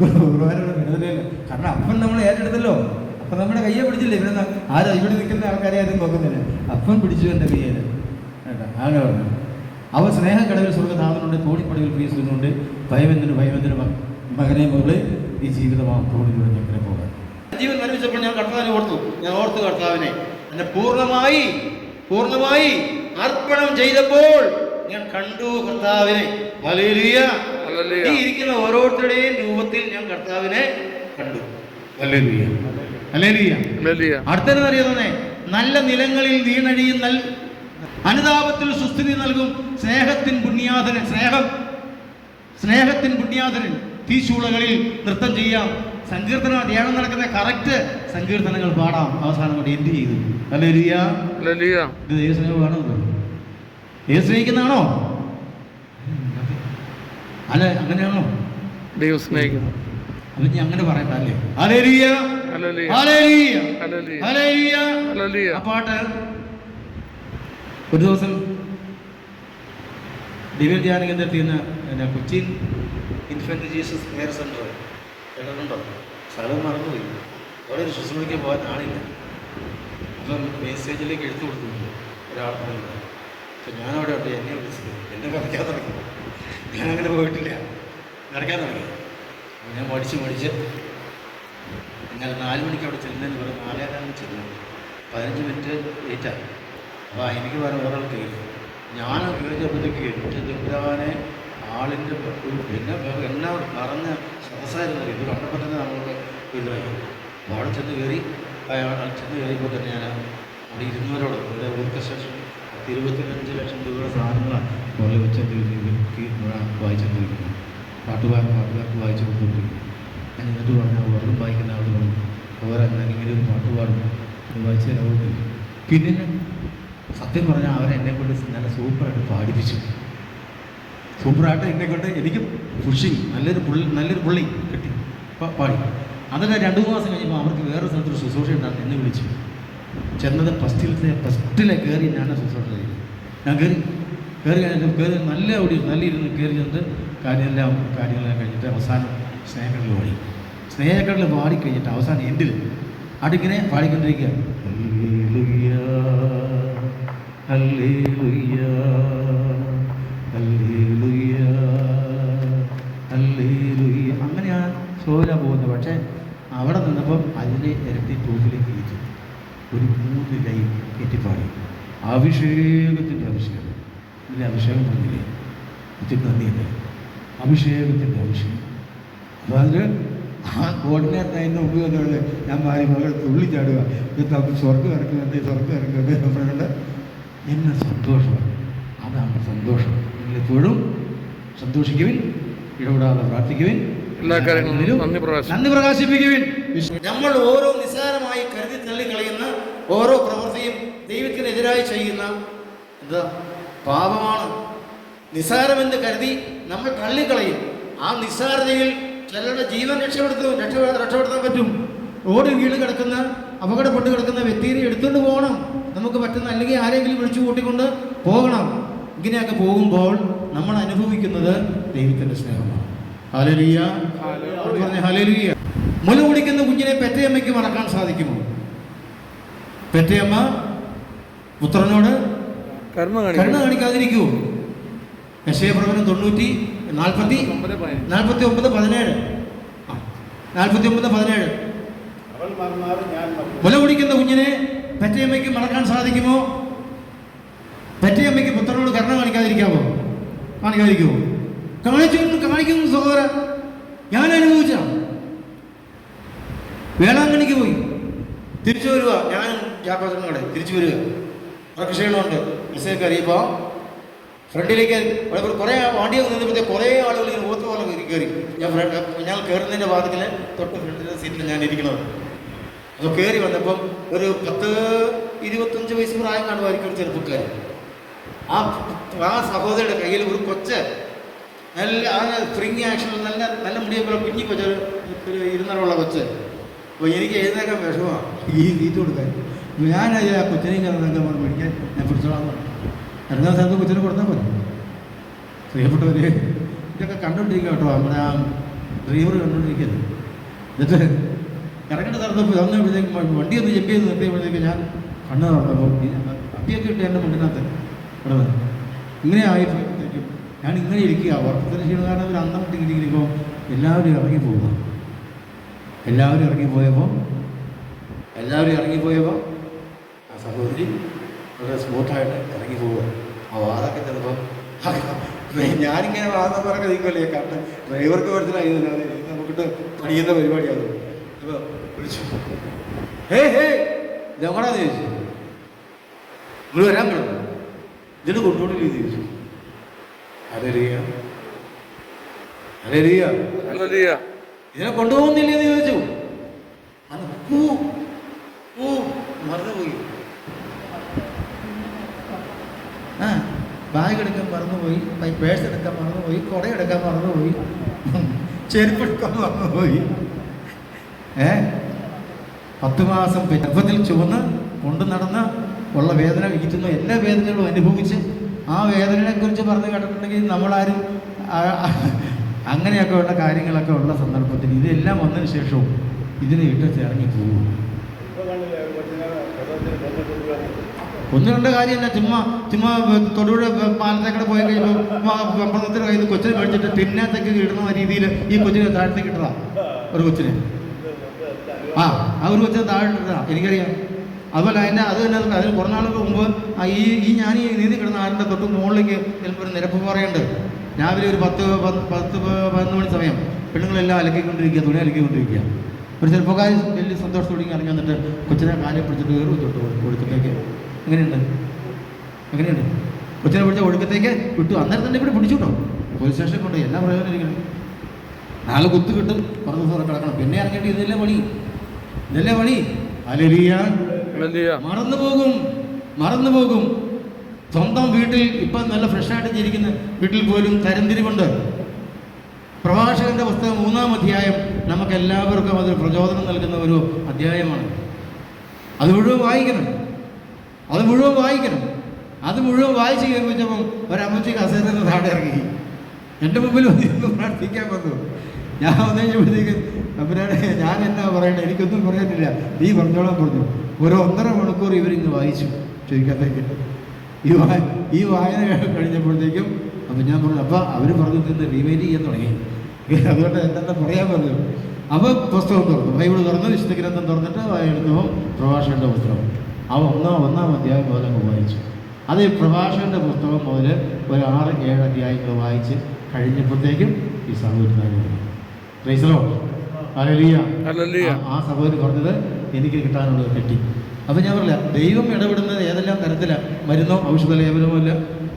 പെരുവരല്ലേ. കാരണം അപ്പൻ നമ്മൾ ഏറ്റെടുത്തല്ലോ. അപ്പം നമ്മുടെ കയ്യെ പിടിച്ചില്ലേ, ഇവിടെ നിൽക്കുന്ന ആൾക്കാരെ ആരും നോക്കുന്നില്ല. അപ്പൻ പിടിച്ചു എൻ്റെ കയ്യിൽ കേട്ടോ. അങ്ങനെ പറഞ്ഞു. അവ സ്നേഹക്കടവിൽ സ്വർഗനാഥനുണ്ട്, തോണിപ്പടവിൽ പ്രിയ സൂര്യനുണ്ട്, ഭയമെന്തിനും മകനെ മകളെ ഈ ജീവിതമാ തോണി തുഴഞ്ഞക്കരെ പോകാൻ. ജീവൻ മരിച്ചപ്പോൾ ഞാൻ കർത്താവിനെ ഓർത്തു കർത്താവിനെ എന്നെ പൂർണ്ണമായി അർപ്പണം ചെയ്തപ്പോൾ ഞാൻ കണ്ടു കർത്താവിനെ. ഹല്ലേലൂയ. ഈ ഇരിക്കുന്ന ഓരോരുത്തരുടെയും രൂപത്തിൽ ഞാൻ കർത്താവിനെ കണ്ടു. Hallelujah hallelujah. അടുത്തറിയുന്നേ, നല്ല നിലങ്ങളിൽ വീണഴിയും അനുതാപത്തിൽ സുസ്ഥിതി നൽകും സ്നേഹത്തിൻ പുണ്യാതനൻ തീശൂളകളിൽ നൃത്തം ചെയ്യാം. സങ്കീർത്തനം ധ്യാനം നടക്കുന്ന കറക്റ്റ് സങ്കീർത്തനങ്ങൾ പാടാം. അവസാനം കൊണ്ട് എന്ത് ചെയ്തു? ഹല്ലേലൂയ. ഇത് ദൈവസ്നേഹമാണോ? ദൈവം സ്നേഹിക്കുന്നതാണോ? അല്ല, അങ്ങനെയാണോ ദൈവം സ്നേഹിക്കുന്നത്? അല്ല, ഞാൻ അങ്ങനെ പറയണ്ടല്ലേ. Hallelujah hallelujah hallelujah. ആ പാട്ട് ഒരു ദിവസം ദിവ്യ ധ്യാന കേന്ദ്രത്തിൽ നിന്ന് Cochin infant Jesus care centre കേട്ടിട്ടുണ്ടോ? സ്ഥലം മറന്നുപോയി. അവിടെ ഒരു ശുശ്രൂഷയ്ക്ക് പോകാൻ ആളില്ല. അപ്പം മെസ്സേജിലേക്ക് എടുത്തു കൊടുക്കുന്നുണ്ട് ഒരാളുണ്ട്. അപ്പം ഞാനവിടെ ഉണ്ട്. എന്നെ വിളിച്ചത് എന്നെ കറക്കാൻ തുടങ്ങി. ഞാനങ്ങനെ പോയിട്ടില്ല, കറക്കാൻ തുടങ്ങി. ഞാൻ മടിച്ച് ഞാൻ 4 മണിക്ക് അവിടെ ചെല്ലുന്നതെന്ന് പറയും. 4:15 ചെല്ലുന്നു. 15 മിനിറ്റ് ലേറ്റായി. അപ്പോൾ എനിക്ക് വേറെ ഒരാൾ കയറി. ഞാൻ ഉപയോഗിച്ചപ്പോഴത്തേക്ക് എൻ്റെ ദുഃഖാനെ ആളിൻ്റെ പിന്നെ എന്നാ പറഞ്ഞ സദസ്സായിരുന്നു. ഇത് കണ്ടപ്പോൾ തന്നെ നമ്മൾക്ക് ഇതായി. അവിടെ ചെന്ന് കയറിയപ്പോൾ തന്നെ ഞാൻ അവിടെ ഇരുന്നവരോട് ഇവിടെ ഓർക്കസ്ട്രേഷൻ 25 ലക്ഷം രൂപയുടെ സാധനങ്ങളാണ് പോലെ വായിച്ചുകൊണ്ടിരിക്കുന്നത്. പാട്ടുകാർക്ക് വായിച്ചു കൊടുത്തുകൊണ്ടിരിക്കുന്നു. ഞാൻ എന്നിട്ട് പറഞ്ഞാൽ വെറും വായിക്കുന്ന ആളുകളും ഞാൻ ഇങ്ങനെ ഒരു പാട്ട് പാടും വായിച്ചു തരാവുള്ളൂ. പിന്നെ ഞാൻ സത്യം പറഞ്ഞാൽ അവരെന്നെ കൊണ്ട് നല്ല സൂപ്പറായിട്ട് പാടിപ്പിച്ചു. സൂപ്പറായിട്ട് എന്നെക്കൊണ്ട് എനിക്ക് പുഷിങ് നല്ലൊരു പുള്ളി കിട്ടി പാടി. അതിന് 2 മാസം കഴിഞ്ഞപ്പോൾ അവർക്ക് വേറെ സ്ഥലത്തൊരു ശുശ്രൂഷ ഉണ്ടാകും. എന്നെ വിളിച്ചു. ചെന്നത് ഫസ്റ്റിലെ കയറി ഞാൻ ശുശ്രൂഷ ചെയ്തു. ഞാൻ കയറി നല്ല ഇരുന്ന് കയറി ചെന്നിട്ട് കാര്യങ്ങളെല്ലാം കഴിഞ്ഞിട്ട് അവസാനം സ്നേഹക്കടലിൽ പാടിക്കഴിഞ്ഞിട്ട് അവസാനം എൻഡിൽ അതിങ്ങനെ പാടിക്കൊണ്ടിരിക്കുക. Hallelujah hallelujah hallelujah. അങ്ങനെയാണ് സോല പോകുന്നത്. പക്ഷേ അവിടെ നിന്നപ്പം അതിനെ ഇരട്ടി ടൂപ്പിലേക്ക് കയറ്റി ഒരു 3 ലൈൻ കയറ്റിപ്പാടി. അഭിഷേകത്തിൻ്റെ അഭിഷേകം. ഇതിലെ അഭിഷേകം പറഞ്ഞില്ലേ? ഒത്തിരി നന്ദിയല്ലേ? അഭിഷേകത്തിൻ്റെ അഭിഷേകം. അപ്പോൾ അതിൽ ആ കോർഡിനേറ്റർ അതിൻ്റെ മുമ്പ് വന്നുകൊണ്ട് ഞാൻ മകൾ തുള്ളിച്ചാടുക. സ്വർഗ്ഗം ഇറക്കുന്നുണ്ട് പറഞ്ഞുകൊണ്ട് എന്നെ സന്തോഷമാണ്. അതാണ് സന്തോഷം. നിങ്ങളെപ്പോഴും സന്തോഷിക്കുവിൻ, ഇടപെടാതെ പ്രാർത്ഥിക്കുവിൻ, എല്ലാ കാര്യങ്ങളിലും നന്ദി പ്രകാശിപ്പിക്കുവിൻ. നമ്മൾ ഓരോ നിസ്സാരമായി കരുതി തള്ളിക്കളയുന്ന ഓരോ പ്രവൃത്തിയും ദൈവത്തിനെതിരായി ചെയ്യുന്ന എന്താ പാപമാണ്. നിസ്സാരമെന്ന് കരുതി നമ്മൾ തള്ളിക്കളയും. ആ നിസ്സാരതയിൽ ചിലരുടെ ജീവൻ രക്ഷപ്പെടുത്താൻ പറ്റും. റോഡ് വീണ് കിടക്കുന്ന അപകടപ്പെട്ട് കിടക്കുന്ന വ്യക്തിയെ എടുത്തുകൊണ്ട് പോകണം നമുക്ക് പറ്റുന്ന, അല്ലെങ്കിൽ ആരെങ്കിലും വിളിച്ചു കൂട്ടിക്കൊണ്ട് പോകണം. ഇങ്ങനെയൊക്കെ പോകുമ്പോൾ നമ്മൾ അനുഭവിക്കുന്നത് ദൈവത്തിൻ്റെ സ്നേഹമാണ്. ഹല്ലേലൂയ, പറഞ്ഞ ഹല്ലേലൂയ. മുല കുടിക്കുന്ന കുഞ്ഞിനെ പെറ്റയമ്മയ്ക്ക് മറക്കാൻ സാധിക്കുമോ? പെറ്റയമ്മ പുത്രനോട് കരുണ കാണിക്കാതിരിക്കുമോ? യെശയ്യാപ്രവചനം 49:17 മുല കുടിക്കുന്ന കുഞ്ഞിനെ പെറ്റയമ്മയ്ക്ക് മറക്കാൻ സാധിക്കുമോ? പെറ്റയമ്മയ്ക്ക് പുത്രനോട് കരുണ കാണിക്കാതിരിക്കുമോ? കാണിക്കുന്നു സഹോദര. ഞാൻ അനുഭവിച്ച വേളാങ്കണ്ണിക്ക് പോയി തിരിച്ചു വരിക. ഞാൻ ജാക്കോച്ചനോടെ തിരിച്ചു വരിക. അവർക്ക് ക്ഷീണമുണ്ട്. ബസ്സിൽ കയറിയപ്പോൾ ഫ്രണ്ടിലേക്ക് കുറേ വണ്ടി നിന്നപ്പോഴത്തെ കുറേ ആളുകൾ ഇങ്ങനെ ഓത്ത് പോലെ കയറി. ഞാൻ കയറുന്നതിൻ്റെ വാതിൽ തൊട്ട് ഫ്രണ്ടിലെ സീറ്റിൽ ഞാൻ ഇരിക്കണത്. അപ്പോൾ കയറി വന്നപ്പം ഒരു 10-25 വയസ്സ് പ്രായം കാണുമായിരിക്കും ഒരു ചെറുപ്പക്കാർ. ആ സഹോദരിയുടെ കയ്യിൽ ഒരു കൊച്ച്, നല്ല സ്പ്രിങ് ആക്ഷനിൽ നല്ല മുടിയൊക്കെ കുഞ്ഞി കൊച്ച്, ഒരു 200 കൊച്ച്. അപ്പോൾ എനിക്ക് എഴുന്നേക്കാൻ വിഷമമാണ് ഈ സീറ്റ് കൊടുക്കാൻ. ഞാനത് ആ കൊച്ചിനെയും കിടന്നൊക്കെ മേടിക്കാൻ ഞാൻ പിടിച്ചോളാം. ഇറങ്ങുന്ന സ്ഥലത്ത് കൊച്ചിനെ കൊടുത്താൽ പോലെ. പ്രിയപ്പെട്ടവർ, ഇതൊക്കെ കണ്ടുകൊണ്ടിരിക്കുക കേട്ടോ. നമ്മുടെ ആ ഡ്രൈവർ കണ്ടുകൊണ്ടിരിക്കുന്നത്. എന്നിട്ട് ഇറങ്ങേണ്ട സ്ഥലത്ത് തന്നപ്പോഴത്തേക്ക് വണ്ടി ഒന്ന് ജമ്പ് ചെയ്ത് നിർത്തിയപ്പോഴത്തേക്ക് ഞാൻ കണ്ണ് തുറന്നപ്പോൾ അപ്പിയൊക്കെ ഇട്ട് എൻ്റെ മുണ്ടിനകത്ത് ഇവിടെ ഇങ്ങനെ ആയപ്പോഴത്തേക്കും ഞാൻ ഇങ്ങനെ ഇരിക്കുക. വർക്കത്തിന് ക്ഷീണം കാരണം ഒരു അന്തം ഇരിക്കുമ്പോൾ എല്ലാവരും ഇറങ്ങിപ്പോകുക. എല്ലാവരും ഇറങ്ങിപ്പോയപ്പോൾ ആ സഹോദരി വളരെ സ്മൂത്തായിട്ട് ഇറങ്ങി പോവുക. ആ വാതൊക്കെ ചിലപ്പോൾ ഞാനിങ്ങനെ വാദം പറഞ്ഞൊക്കെ നിൽക്കുമല്ലേ കാരണം ഡ്രൈവർക്ക് മനസ്സിലായതില്ല. നമുക്കിട്ട് പണിയുന്ന പരിപാടിയാണ്. അപ്പോൾ വിളിച്ചു, ഇതെങ്ങോട്ടാന്ന് ചോദിച്ചു. നിങ്ങൾ വരാൻ കിടന്നു. ഇതിന് കൊണ്ടുപോയില്ലേ ചോദിച്ചു. ഹല്ലേലൂയ. ഇതിനെ കൊണ്ടുപോകുന്നില്ലെന്ന് ചോദിച്ചു. മറന്നുപോയി. ബാഗ് എടുക്കാൻ മറന്നുപോയി, പേഴ്സ് എടുക്കാൻ മറന്നുപോയി, കുട എടുക്കാൻ മറന്നുപോയി, ചെരുപ്പ് എടുക്കാൻ മറന്നുപോയി. 10 മാസം ഗർഭത്തിൽ ചുവന്ന് കൊണ്ടു നടന്ന് ഉള്ള വേദന ഇരിക്കുന്ന എല്ലാ വേദനകളും അനുഭവിച്ച് ആ വേദനയെക്കുറിച്ച് പറഞ്ഞു കേട്ടിട്ടുണ്ടെങ്കിൽ നമ്മളാരും അങ്ങനെയൊക്കെ ഉള്ള കാര്യങ്ങളൊക്കെ ഉള്ള സന്ദർഭത്തിൽ ഇതെല്ലാം വന്നതിന് ശേഷവും ഇതിനെ ഇട്ട് ഇറങ്ങി പോകും. ഒന്ന് രണ്ട് കാര്യമല്ല. ചുമ്മാ തൊടുപുഴ പാലത്തേക്കൂടെ പോയി കഴിയുമ്പോൾ പമ്പളത്തിന് കയ്യിൽ നിന്ന് കൊച്ചിനെ മേടിച്ചിട്ട് തിന്നത്തേക്ക് ഇടുന്ന രീതിയിൽ ഈ കൊച്ചിനെ താഴത്തേക്ക് ഇട്ടതാ. ഒരു കൊച്ചിനെ ഒരു കൊച്ചിനെ താഴെ ഇട്ടതാ എനിക്കറിയാം. അതുപോലെ അത് തന്നെ അതിന് കുറേ നാളുകൾക്ക് മുമ്പ് ഈ ഞാൻ ഈ നീതി കിടന്ന ആരുടെ തൊട്ട് മുകളിലേക്ക് ചിലപ്പോൾ ഒരു നിരപ്പ് പറയുന്നുണ്ട്. രാവിലെ ഒരു 10-11 മണി സമയം പെണ്ണുങ്ങളെല്ലാം തുണി അലക്കിക്കൊണ്ടിരിക്കുക. ഒരു ചെറുപ്പക്കാർ വലിയ സന്തോഷത്തോടെ ഇറങ്ങി വന്നിട്ട് കൊച്ചിനെ കാലിൽ പിടിച്ചിട്ട് കയറി തൊട്ട് ഒഴുക്കത്തേക്ക്. എങ്ങനെയുണ്ട് കൊച്ചിനെ പിടിച്ച ഒഴുക്കത്തേക്ക് വിട്ടു. അന്നേരം തന്നെ ഇവിടെ പിടിച്ചുട്ടോ. പോലീസ് സ്റ്റേഷൻ കൊണ്ട് എല്ലാ പ്രയോജനം ഇരിക്കണം. 4 കുത്ത് കിട്ടും, കുറച്ച് ദിവസം കിടക്കണം, പിന്നെ ഇറങ്ങേണ്ടി. ഇതല്ലേ പണി. ഹല്ലേലൂയ. മറന്നുപോകും. സ്വന്തം വീട്ടിൽ ഇപ്പം നല്ല ഫ്രഷായിട്ട് ഇരിക്കുന്ന വീട്ടിൽ പോലും തരംതിരിവുണ്ട്. പ്രഭാഷകന്റെ പുസ്തകം 3-ാം അധ്യായം നമുക്കെല്ലാവർക്കും അത് പ്രചോദനം നൽകുന്ന ഒരു അധ്യായമാണ്. അത് മുഴുവൻ വായിക്കണം. അത് മുഴുവൻ വായിച്ച് കേൾപ്പിച്ചപ്പം ഒരമ്മച്ചി കസേരയിൽ നിന്ന് താഴെ ഇറങ്ങി എൻ്റെ മുമ്പിൽ വന്നിരുന്നു പ്രാർത്ഥിക്കാൻ വന്നു. ഞാൻ വന്നപ്പോഴത്തേക്ക് അപ്പനാണ് ഞാൻ എന്നാ പറയണേ, എനിക്കൊന്നും പറയാനില്ല, നീ പറഞ്ഞോളാൻ പറഞ്ഞു. ഒരു 1.5 മണിക്കൂർ ഇവരിങ്ങ് വായിച്ചു ചോദിക്കാത്തേക്ക്. ഈ വായന കഴിഞ്ഞപ്പോഴത്തേക്കും അപ്പം ഞാൻ പറഞ്ഞു, അപ്പം അവർ പറഞ്ഞു നിന്ന് റിവൈൻഡ് ചെയ്യാൻ തുടങ്ങി. അതുകൊണ്ട് എന്താ പറയാൻ പറഞ്ഞു. അപ്പോൾ പുസ്തകം തുറന്നു, ബൈബിൾ തുറന്ന് വിശുദ്ധ ഗ്രന്ഥം തുറന്നിട്ട് എടുത്തപ്പോൾ പ്രഭാഷകന്റെ പുസ്തകം ഒന്നാം അധ്യായം മുതൽ അങ്ങ് വായിച്ചു. അത് ഈ പ്രഭാഷകന്റെ പുസ്തകം മുതൽ ഒരു 6-7 അധ്യായങ്ങൾ വായിച്ച് കഴിഞ്ഞപ്പോഴത്തേക്കും ഈ സഹോദരൻ ആ സഹോദരൻ പറഞ്ഞത് എനിക്ക് കിട്ടാനുള്ളത് കിട്ടി. അപ്പം ഞാൻ പറഞ്ഞില്ല, ദൈവം ഇടപെടുന്നത് ഏതെല്ലാം തരത്തിലാണ്. മരുന്നോ ഔഷധ ലേപനമോ അല്ല,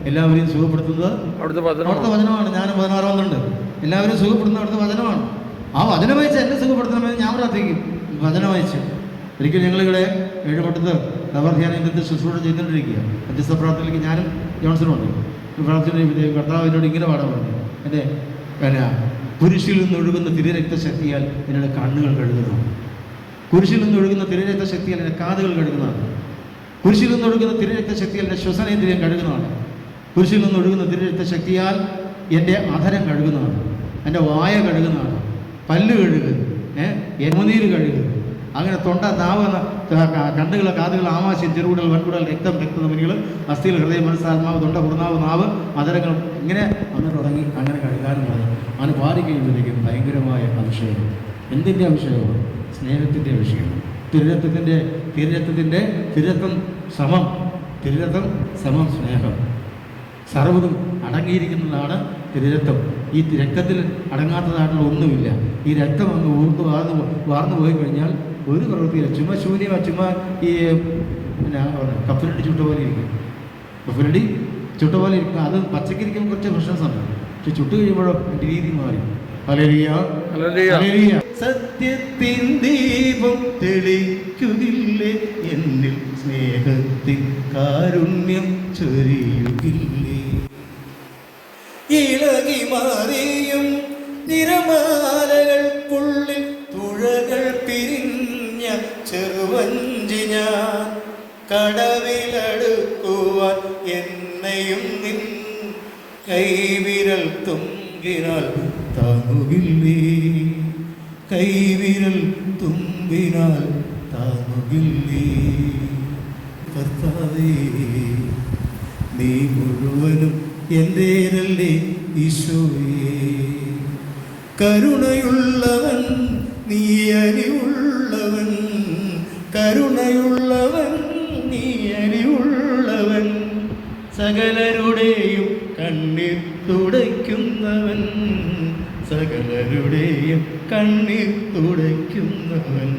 എല്ലാവരെയും സുഖപ്പെടുത്തുന്നത് അവിടുത്തെ വചനമാണ്. ഞാൻ 16 വന്നിട്ടുണ്ട്. എല്ലാവരും സുഖപ്പെടുന്നത് അവിടുത്തെ വചനമാണ്. ആ വചനം വായിച്ച് എന്നെ സുഖപ്പെടുത്തണമെന്ന് ഞാൻ പ്രാർത്ഥിക്കും. വചനം വായിച്ച് ഒരിക്കലും ഞങ്ങളിവിടെ ഏഴുപട്ടത്ത് നവധ്യാനത്തിൽ ശുശ്രൂഷ ചെയ്തുകൊണ്ടിരിക്കുക. മധ്യസ്ഥ പ്രാർത്ഥനയിലേക്ക് ഞാനും ജോൺസണുണ്ട്. പ്രാർത്ഥന കർത്താവ് എന്നോട് ഇങ്ങനെ പാടാൻ പറഞ്ഞു, എൻ്റെ പിന്നെ കുരിശിൽ നിന്നൊഴുകുന്ന തിരുരക്തശക്തിയാൽ എന്നോട് കണ്ണുകൾ കഴുകുന്നതാണ്. കുരിശിൽ നിന്നൊഴുകുന്ന തിരുരക്തശക്തിയാൽ എൻ്റെ കാതുകൾ കഴുകുന്നതാണ്. കുരിശിൽ നിന്നൊഴുകുന്ന തിരുരക്തശക്തിയാൽ എൻ്റെ ശ്വസനേന്ദ്രിയം കഴുകുന്നതാണ്. കുരിശിൽ നിന്നൊഴുകുന്ന തിരുരക്തശക്തിയാൽ എൻ്റെ അധരം കഴുകുന്നതാണ്. എൻ്റെ വായ കഴുകുന്നതാണ്. പല്ല് കഴുകുക, എമുനീര് കഴുകുക, അങ്ങനെ തൊണ്ട, നാവ്, കണ്ണുകൾ, കാതുകൾ, ആമാശയം, ചെറുകുടൽ, വൻകുടൽ, രക്തം, രക്തധമനികൾ, അസ്ഥികൾ, ഹൃദയം, മനസ്സാത്മാവ്, തൊണ്ട, പുറനാവ്, നാവ്, അധരങ്ങൾ, ഇങ്ങനെ അങ്ങനെ തുടങ്ങി അങ്ങനെ കഴുകാനും പറഞ്ഞു. അങ്ങനെ പാടി കഴിയുമ്പോഴേക്കും ഭയങ്കരമായ അഭിഷേകം. എന്തിൻ്റെ അഭിഷേകമാണ്? സ്നേഹത്തിൻ്റെ അഭിഷേകം. തിരുരത്വം സമം സ്നേഹം. സർവ്വതും അടങ്ങിയിരിക്കുന്നതാണ് തിരുരക്തം. ഈ രക്തത്തിൽ അടങ്ങാത്തതായിട്ടുള്ള ഒന്നുമില്ല. ഈ രക്തം അങ്ങ് വാർന്നു പോയി കഴിഞ്ഞാൽ ഒരു പ്രവൃത്തിയില്ല. ചുമ്മാ ശൂന്യമാണ്. ചുമ്മാ ഈ പിന്നെ കപ്പലണ്ടി ചുട്ട പോലെ ഇരിക്കും. കപ്പലണ്ടി ചുട്ട പോലെ ഇരിക്കും. അത് പച്ചക്ക് ഇരിക്കുമ്പോൾ കുറച്ച് പ്രശ്നമാണ്. പക്ഷെ ചുട്ട് കഴിയുമ്പോഴോ എൻ്റെ രീതി മാറി. Hallelujah, hallelujah. സത്യത്തിൻ ദീപം തെളിക്കുകില്ലേ, എന്നിൽ സ്നേഹത്തിൻ കാരുണ്യം ചൊരിയുകില്ലേ. ഇളകി മാറിയും തിരമാലകൾക്കുള്ളിൽ തുഴകൾ പിരിഞ്ഞ ചെറുവഞ്ചി ഞാൻ, കടവിലടുക്കുവാൻ എന്നെയും നിൻ കൈവിരൽ തുമ്പിനാൽ താങ്ങുകില്ലേ. കൈവിരൽ തുമ്പിനാൽ താങ്ങുകില്ലേ. കർത്താവേ, നീ മുഴുവനും എൻ്റേതല്ലേ ഈശോയേ. കരുണയുള്ളവൻ, നീ അരിവുള്ളവൻ. കരുണയുള്ളവൻ, നീ അരിവുള്ളവൻ. സകലരുടെയും കണ്ണീർ തുടയ്ക്കുന്നവൻ. സകലരുടെയും കണ്ണീർ തുടയ്ക്കുന്നവൻ.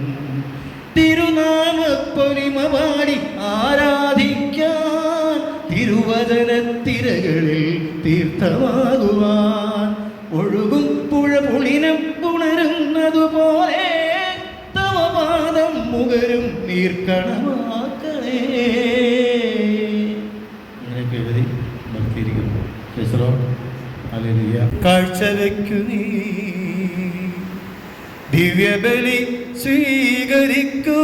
തിരുനാമപ്പൊലിമ പാടി ആരാധിക്കാൻ, തിരുവചനത്തിരകളിൽ തീർത്ഥമാകുവാൻ, ഒഴുകും പുഴ പുളിനം ഉണരുന്നതുപോലെ തവ പാദം മുകരും നീർക്കണമാക്കണേ. ഇങ്ങനെയൊക്കെ എഴുതി നിർത്തിയിരിക്കുന്നു. കാഴ്ചവെക്കു നീ ദിവ്യബലി സ്വീകരിക്കൂ.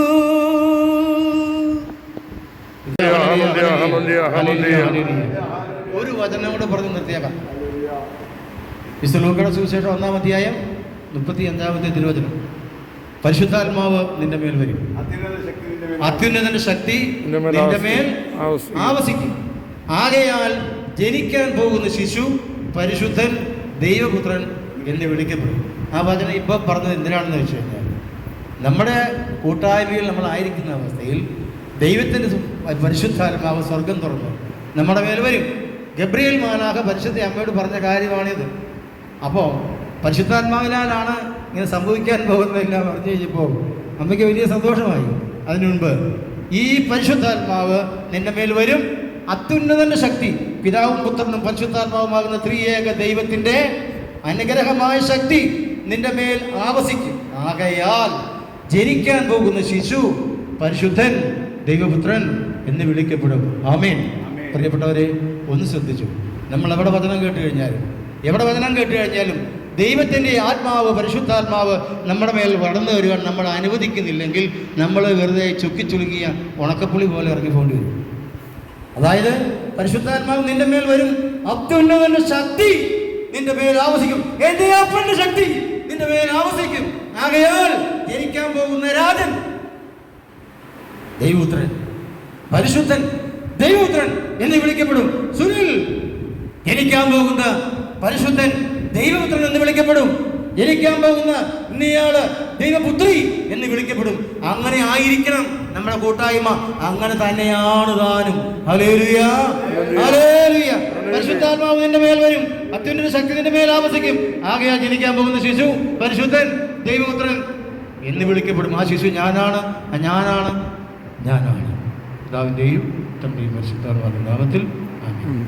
ഒരു വചനം കൂടെ പറഞ്ഞു നിർത്തിയേക്കാം. വിശുദ്ധ ലൂക്കോയുടെ സുവിശേഷം 1-ാം അധ്യായം 35-ാമത്തെ തിരുവചനം. പരിശുദ്ധാത്മാവ് നിന്റെ മേൽ വരും, അത്യുന്നതന്റെ ശക്തി നിന്റെ മേൽ ആവസിക്കും. ആകയാൽ ജനിക്കാൻ പോകുന്ന ശിശു പരിശുദ്ധൻ, ദൈവപുത്രൻ എന്ന് വിളിക്കപ്പെടും. ആ വചനം ഇപ്പം പറഞ്ഞത് എന്തിനാണെന്ന് വെച്ച് കഴിഞ്ഞാൽ, നമ്മുടെ കൂട്ടായ്മയിൽ നമ്മളായിരിക്കുന്ന അവസ്ഥയിൽ ദൈവത്തിൻ്റെ പരിശുദ്ധാത്മാവ് സ്വർഗം തുറന്നു നമ്മുടെ മേൽ വരും. ഗബ്രിയേൽ മാലാഖ പരിശുദ്ധ അമ്മയോട് പറഞ്ഞ കാര്യമാണിത്. അപ്പോൾ പരിശുദ്ധാത്മാവിനാലാണ് ഇങ്ങനെ സംഭവിക്കാൻ പോകുന്നതെല്ലാം പറഞ്ഞു കഴിഞ്ഞപ്പോൾ അമ്മയ്ക്ക് വലിയ സന്തോഷമായി. അതിനു മുൻപ് ഈ പരിശുദ്ധാത്മാവ് നിന്റെ മേൽ വരും, അത്യുന്നതന്റെ ശക്തി, പിതാവും പുത്രനും പരിശുദ്ധാത്മാവുമാകുന്ന ത്രിയേക ദൈവത്തിൻ്റെ അനുഗ്രഹമായ ശക്തി നിന്റെ മേൽ ആവസിക്കും. ആകയാൽ ജനിക്കാൻ പോകുന്ന ശിശു പരിശുദ്ധൻ, ദൈവപുത്രൻ എന്ന് വിളിക്കപ്പെടും. ആമേൻ. പ്രിയപ്പെട്ടവരെ, ഒന്ന് ശ്രദ്ധിച്ചു. നമ്മൾ എവിടെ വചനം കേട്ട് കഴിഞ്ഞാലും ദൈവത്തിൻ്റെ ആത്മാവ്, പരിശുദ്ധാത്മാവ് നമ്മുടെ മേൽ വളർന്നു വരുവാൻ നമ്മൾ അനുവദിക്കുന്നില്ലെങ്കിൽ നമ്മൾ വെറുതെ ചുക്കിച്ചുളുക്കിയ ഉണക്കപ്പുളി പോലെ ഇറങ്ങിപ്പോണ്ടി വരും. അതായത് പരിശുദ്ധാത്മാവ് നിന്റെ മേൽ വരും, അത്യുന്നതന്റെ ശക്തി നിന്റെ മേൽ ആവസിക്കും. എന്റെ അപ്പന്റെ ശക്തി നിന്റെ മേൽ ആവസിക്കും. ആകയാൽ ജനിക്കാൻ പോകുന്ന രാജൻ ദൈവപുത്രൻ, പരിശുദ്ധൻ, ദൈവപുത്രൻ എന്ന് വിളിക്കപ്പെടും. സുനിൽ ജനിക്കാൻ പോകുന്ന പരിശുദ്ധൻ, ദൈവപുത്രൻ എന്ന് വിളിക്കപ്പെടും. ജനിക്കാൻ പോകുന്ന ഇന്നയാള് ദൈവപുത്രി എന്ന് വിളിക്കപ്പെടും. അങ്ങനെ ആയിരിക്കണം നമ്മുടെ കൂട്ടായ്മ. അങ്ങനെ തന്നെയാണ് താനും. Hallelujah, hallelujah. പരിശുദ്ധാത്മാവ് നിന്റെ മേൽ വരും, അത്യുന്നത ശക്തി നിന്റെ മേൽ ആവസിക്കും. ആകയാൽ ജനിക്കാൻ പോകുന്ന ശിശു പരിശുദ്ധൻ, ദൈവപുത്രൻ എന്ന് വിളിക്കപ്പെടും. ആ ശിശു ഞാനാണ്. പിതാവിൻ്റെയും പുത്രൻ്റെയും പരിശുദ്ധാത്മാവിന്റെ നാമത്തിൽ ആമേൻ.